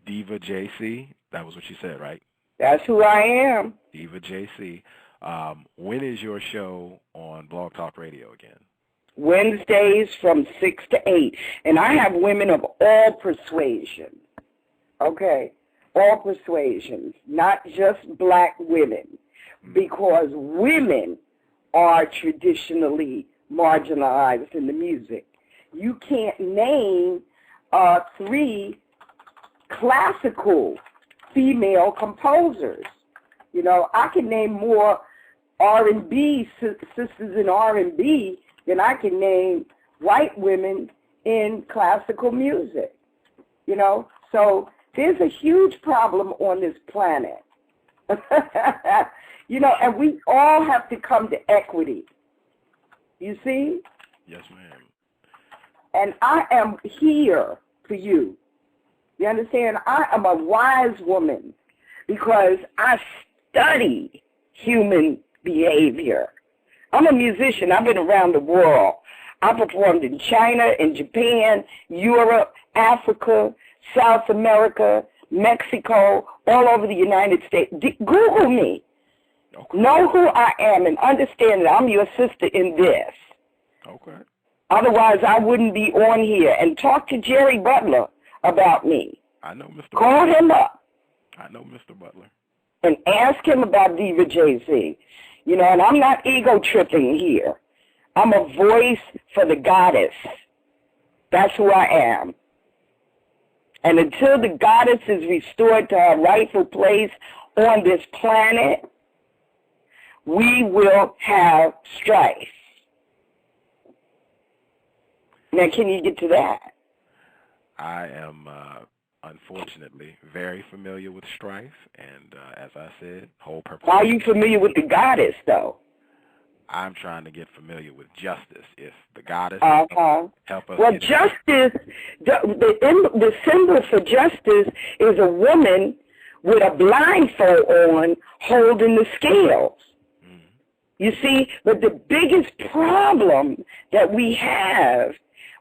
Diva JC, that was what you said, right? That's who I am. Diva JC. When is your show on Blog Talk Radio again? Wednesdays from 6 to 8. And I have women of all persuasions. Okay? All persuasions, not just black women, because women are traditionally marginalized in the music. You can't name 3 classical female composers. I can name more R&B sisters in R&B than I can name white women in classical music. So there's a huge problem on this planet. And we all have to come to equity. You see? Yes, ma'am. And I am here for you. You understand? I am a wise woman because I study human behavior. I'm a musician. I've been around the world. I performed in China, in Japan, Europe, Africa, South America, Mexico, all over the United States. Google me. Okay. Know who I am and understand that I'm your sister in this. Okay. Otherwise, I wouldn't be on here. And talk to Jerry Butler about me. I know Mr. Call him up. I know Mr. Butler. And ask him about Diva JC. And I'm not ego-tripping here. I'm a voice for the goddess. That's who I am. And until the goddess is restored to her rightful place on this planet, we will have strife. Now, can you get to that? I am, unfortunately, very familiar with strife, and as I said, whole purpose. Why are you familiar with the goddess, though? I'm trying to get familiar with justice. If the goddess help us. Well, justice, the symbol for justice is a woman with a blindfold on holding the scales. Mm-hmm. You see, but the biggest problem that we have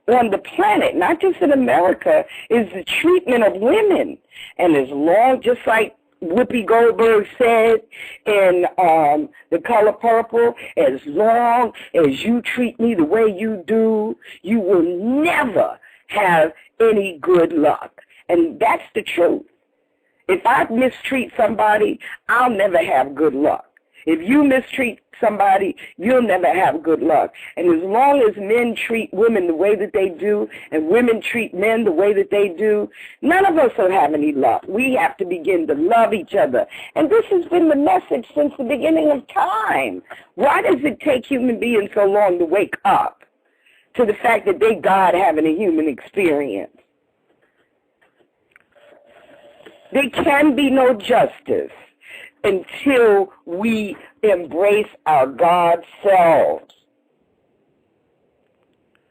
on the planet, not just in America, is the treatment of women. And as long, just like Whoopi Goldberg said in The Color Purple, as long as you treat me the way you do, you will never have any good luck. And that's the truth. If I mistreat somebody, I'll never have good luck. If you mistreat somebody, you'll never have good luck. And as long as men treat women the way that they do and women treat men the way that they do, none of us will have any luck. We have to begin to love each other. And this has been the message since the beginning of time. Why does it take human beings so long to wake up to the fact that they God having a human experience? There can be no justice until we embrace our God selves.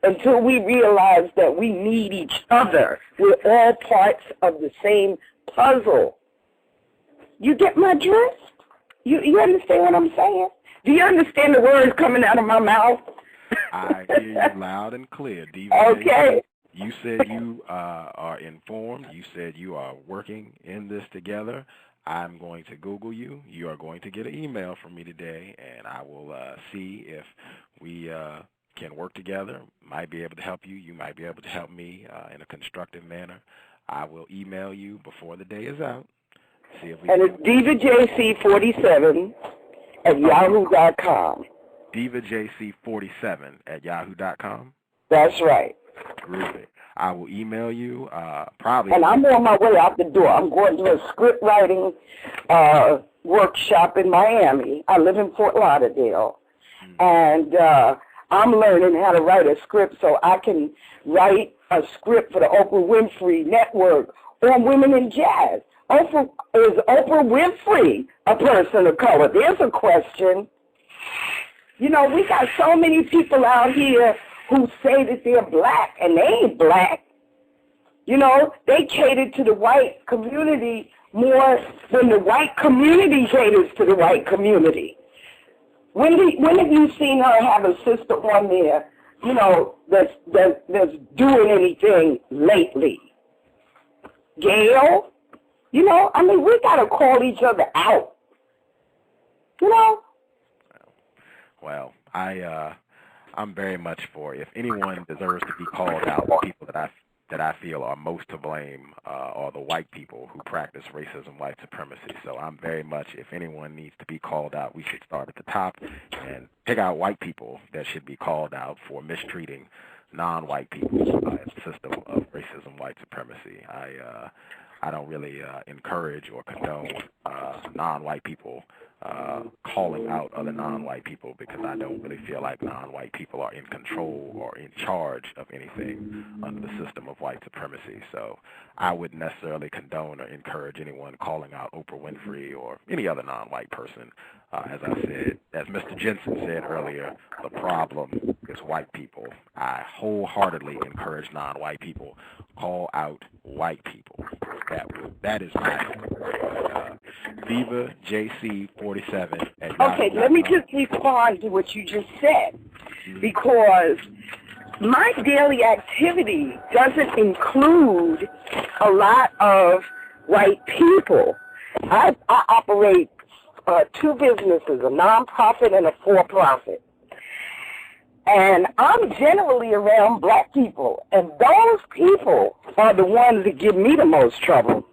until we realize that we need each other. We're all parts of the same puzzle. You get my drift? You understand what I'm saying? Do you understand the words coming out of my mouth? I hear you loud and clear, Diva. Okay. You said you are informed. You said you are working in this together. I'm going to Google you. You are going to get an email from me today, and I will see if we can work together. Might be able to help you. You might be able to help me in a constructive manner. I will email you before the day is out. See if we and it's DivaJC47 at yahoo.com. DivaJC47 at yahoo.com? That's right. Groovy. I will email you probably. And I'm on my way out the door. I'm going to a script writing workshop in Miami. I live in Fort Lauderdale. And I'm learning how to write a script so I can write a script for the Oprah Winfrey Network on women in jazz. Is Oprah Winfrey a person of color? There's a question. You know, we got so many people out here who say that they're black, and they ain't black. You know, they cater to the white community more than the white community caters to the white community. When have you seen her have a sister on there, you know, that's doing anything lately? Gail? You know, I mean, we got to call each other out. You know? Well, I'm very much for, if anyone deserves to be called out, the people that I feel are most to blame are the white people who practice racism, white supremacy. So I'm very much, if anyone needs to be called out, we should start at the top and pick out white people that should be called out for mistreating non-white people in the system of racism, white supremacy. I don't really encourage or condone non-white people calling out other non-white people, because I don't really feel like non-white people are in control or in charge of anything under the system of white supremacy. So I wouldn't necessarily condone or encourage anyone calling out Oprah Winfrey or any other non-white person. As I said, as Mr. Jensen said earlier, the problem is white people. I wholeheartely encourage non-white people, call out white people. That is my Viva JC47 at Okay, let me just respond to what you just said, because my daily activity doesn't include a lot of white people. I operate two businesses, a nonprofit and a for-profit. And I'm generally around black people, and those people are the ones that give me the most trouble.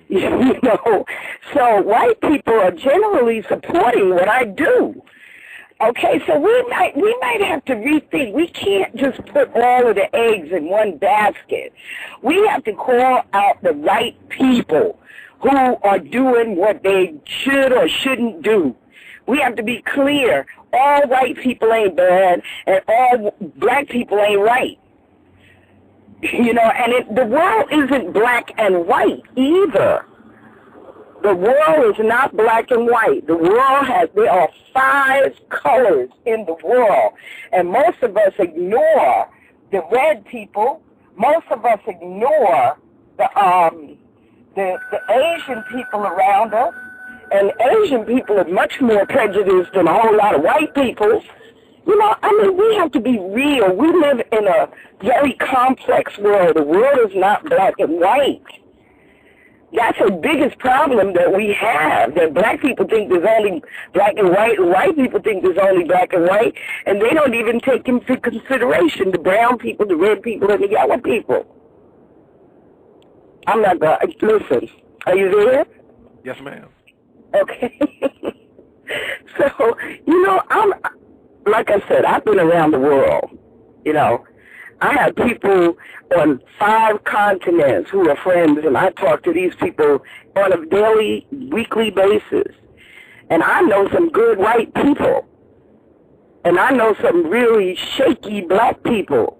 You know, so white people are generally supporting what I do. Okay, so we might have to rethink. We can't just put all of the eggs in one basket. We have to call out the right people who are doing what they should or shouldn't do. We have to be clear. All white people ain't bad, and all black people ain't right. You know, and the world isn't black and white either. The world is not black and white. The world there are 5 colors in the world, and most of us ignore the red people. Most of us ignore the Asian people around us, and Asian people are much more prejudiced than a whole lot of white people. You know, I mean, we have to be real. We live in a very complex world. The world is not black and white. That's the biggest problem that we have, that black people think there's only black and white people think there's only black and white, and they don't even take into consideration the brown people, the red people, and the yellow people. I'm not going to, listen, are you there? Yes, ma'am. Okay. So, you know, like I said, I've been around the world, you know. I have people on 5 continents who are friends, and I talk to these people on a daily, weekly basis. And I know some good white people, and I know some really shaky black people.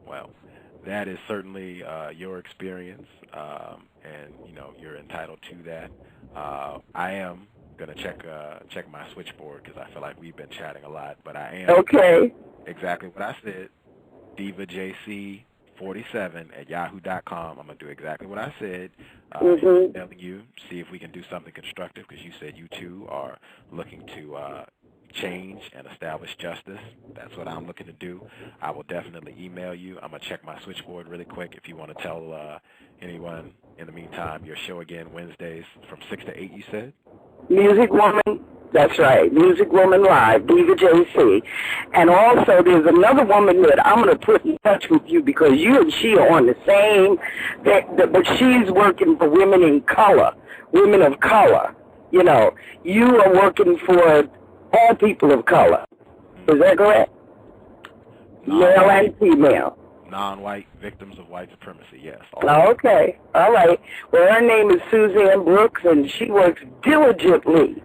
Well, that is certainly your experience, and, you know, you're entitled to that. I am gonna check my switchboard because I feel like we've been chatting a lot, but I am Okay. exactly what I said. DivaJC47@yahoo.com. I'm gonna do exactly what I said. Emailing you, see if we can do something constructive because you said you too are looking to change and establish justice. That's what I'm looking to do. I will definitely email you. I'm gonna check my switchboard really quick. If you want to tell anyone in the meantime, your show again Wednesdays from 6 to 8. You said. Music Woman, that's right, Music Woman Live, Diva JC. And also there's another woman that I'm going to put in touch with you because you and she are on the same, but she's working for women in color, women of color. You know, you are working for all people of color. Is that correct? Male and female. Non-white victims of white supremacy, yes. Okay, all right. Well, her name is Suzanne Brooks, and she works diligently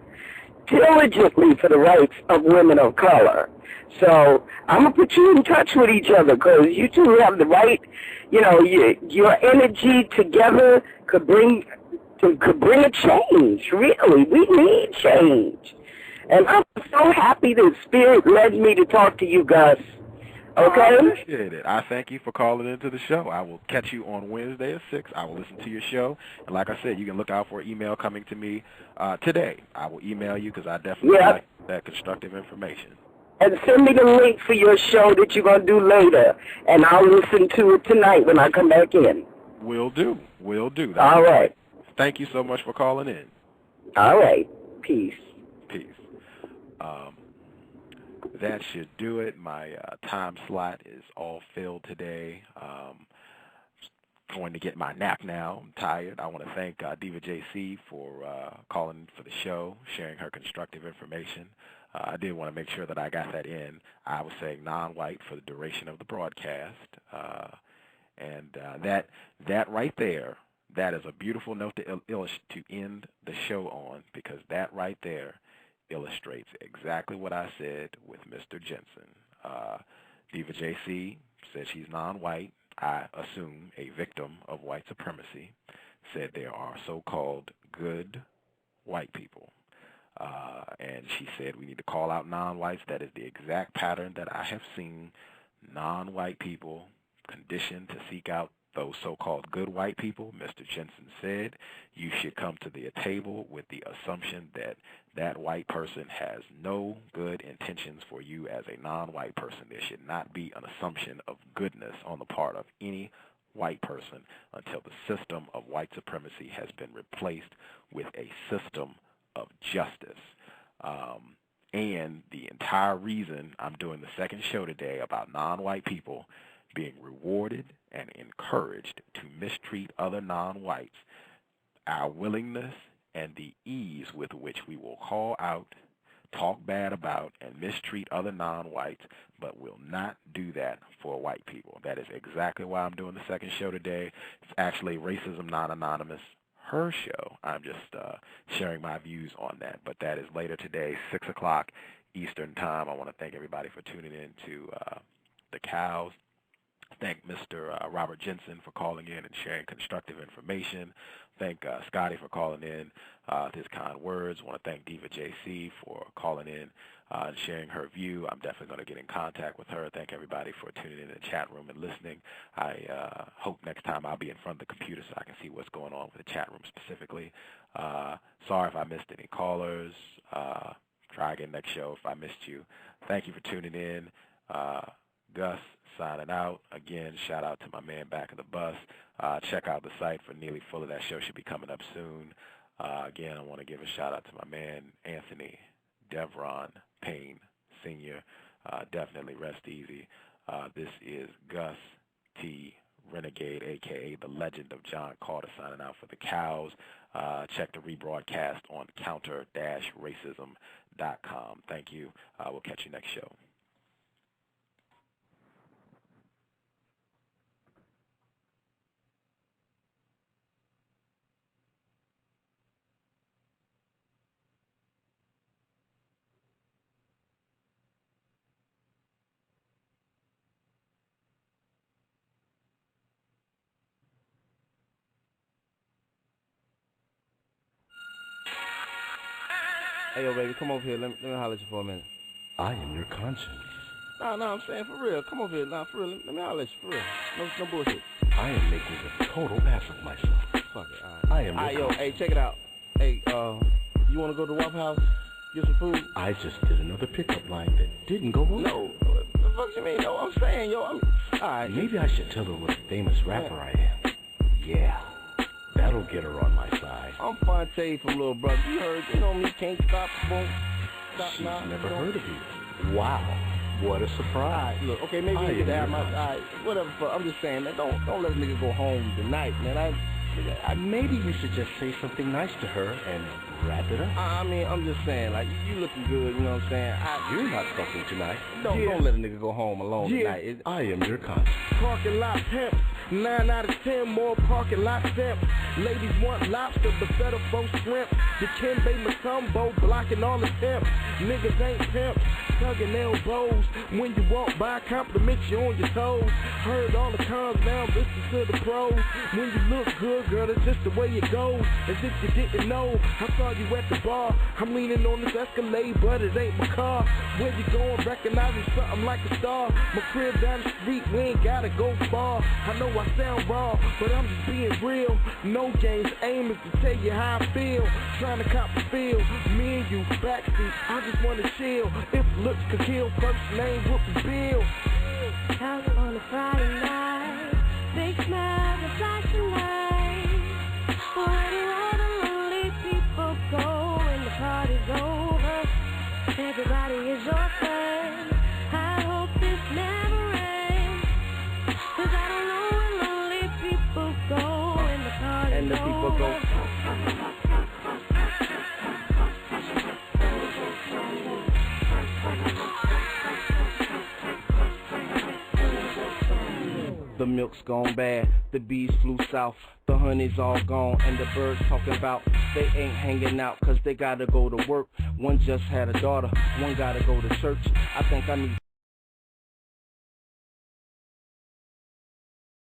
for the rights of women of color. So I'm going to put you in touch with each other because you two have the right, you know, your energy together could bring a change, really. We need change. And I'm so happy that Spirit led me to talk to you, Gus. Okay? I appreciate it. I thank you for calling into the show. I will catch you on Wednesday at 6. I will listen to your show. And like I said, you can look out for an email coming to me today. I will email you because I definitely like that constructive information. And send me the link for your show that you're going to do later, and I'll listen to it tonight when I come back in. Will do. All right. Thank you so much for calling in. All right. Peace. That should do it. My time slot is all filled today. Going to get my nap now. I'm tired. I want to thank Diva JC for calling for the show, sharing her constructive information. I did want to make sure that I got that in. I was saying non-white for the duration of the broadcast. And that right there, that is a beautiful note to end the show on, because that right there illustrates exactly what I said with Mr. Jensen. Diva JC said she's non-white. I assume a victim of white supremacy. Said there are so-called good white people. And she said we need to call out non-whites. That is the exact pattern that I have seen. Non-white people conditioned to seek out those so-called good white people. Mr. Jensen said you should come to the table with the assumption that that white person has no good intentions for you as a non-white person. There should not be an assumption of goodness on the part of any white person until the system of white supremacy has been replaced with a system of justice. And the entire reason I'm doing the second show today about non-white people being rewarded and encouraged to mistreat other non-whites, our willingness and the ease with which we will call out, talk bad about, and mistreat other non-whites, but will not do that for white people. That is exactly why I'm doing the second show today. It's actually Racism Not Anonymous, her show. I'm just sharing my views on that, but that is later today, 6 o'clock Eastern Time. I want to thank everybody for tuning in to the C.O.W.S. Thank Mr. Robert Jensen for calling in and sharing constructive information. Thank Scotty for calling in with his kind words. I want to thank Diva JC for calling in and sharing her view. I'm definitely going to get in contact with her. Thank everybody for tuning in the chat room and listening. I hope next time I'll be in front of the computer so I can see what's going on with the chat room specifically. Sorry if I missed any callers. Try again next show if I missed you. Thank you for tuning in. Gus signing out. Again, shout out to my man back of the bus. Check out the site for Neely Fuller. That show should be coming up soon. Again, I want to give a shout out to my man Anthony Devron Payne Sr. Definitely rest easy. This is Gus T Renegade, a.k.a. the legend of John Carter, signing out for the C.O.W.S. Check the rebroadcast on counter-racism.com. Thank you. We'll catch you next show. Hey, yo, baby, come over here. Let me holler at you for a minute. I am your conscience. Nah, I'm saying for real. Come over here. Nah, for real. Let me holler at you for real. No bullshit. I am making a total ass of myself. Fuck it, all right. I am your your yo, hey, check it out. Hey, you want to go to Waffle House? Get some food? I just did another pickup line that didn't go well. No. What the fuck you mean? No, I'm saying, yo, all right. Maybe I should tell her what a famous rapper I am. Yeah. That'll get her on my side. I'm Fonte from Little Brother. You heard, you know me, can't stop, won't stop. She's never heard of you. Wow. What a surprise. Look, okay, maybe you get out my side. Whatever, I'm just saying, man, don't let a nigga go home tonight, man. Maybe you should just say something nice to her and wrap it up. I mean, I'm just saying, like, you looking good, you know what I'm saying? You're not fucking tonight. Don't let a nigga go home alone tonight. I am your conscience. Parking lot pimps, 9 out of 10 more parking lot steps. Ladies want lobster, the better folks shrimp. The Kimbe Masumbo blocking all the temps. Niggas ain't pimps, tugging elbows. When you walk by, compliment you on your toes. Heard all the cons, now listen to the pros. When you look good, girl, that's just the way it goes. As if you didn't know, I saw you at the bar. I'm leaning on this Escalade, but it ain't my car. Where you going, recognizing something like a star. My crib down the street, we ain't gotta go far. I know I sound raw, but I'm just being real. No games, aim is to tell you how I feel. Trying to cop the feel, me and you, backseat, I just wanna chill. If looks could kill, first name would be Bill. Out on a Friday night, big smile, the flashing lights. Where do all the lonely people go when the party's over? Everybody is your friend. I hope this never ends, 'cause I don't know where lonely people go when the party's And the people over. go. The milk's gone bad, the bees flew south, the honey's all gone, and the birds talking about they ain't hanging out 'cause they gotta go to work. One just had a daughter, one gotta go to church. I think I need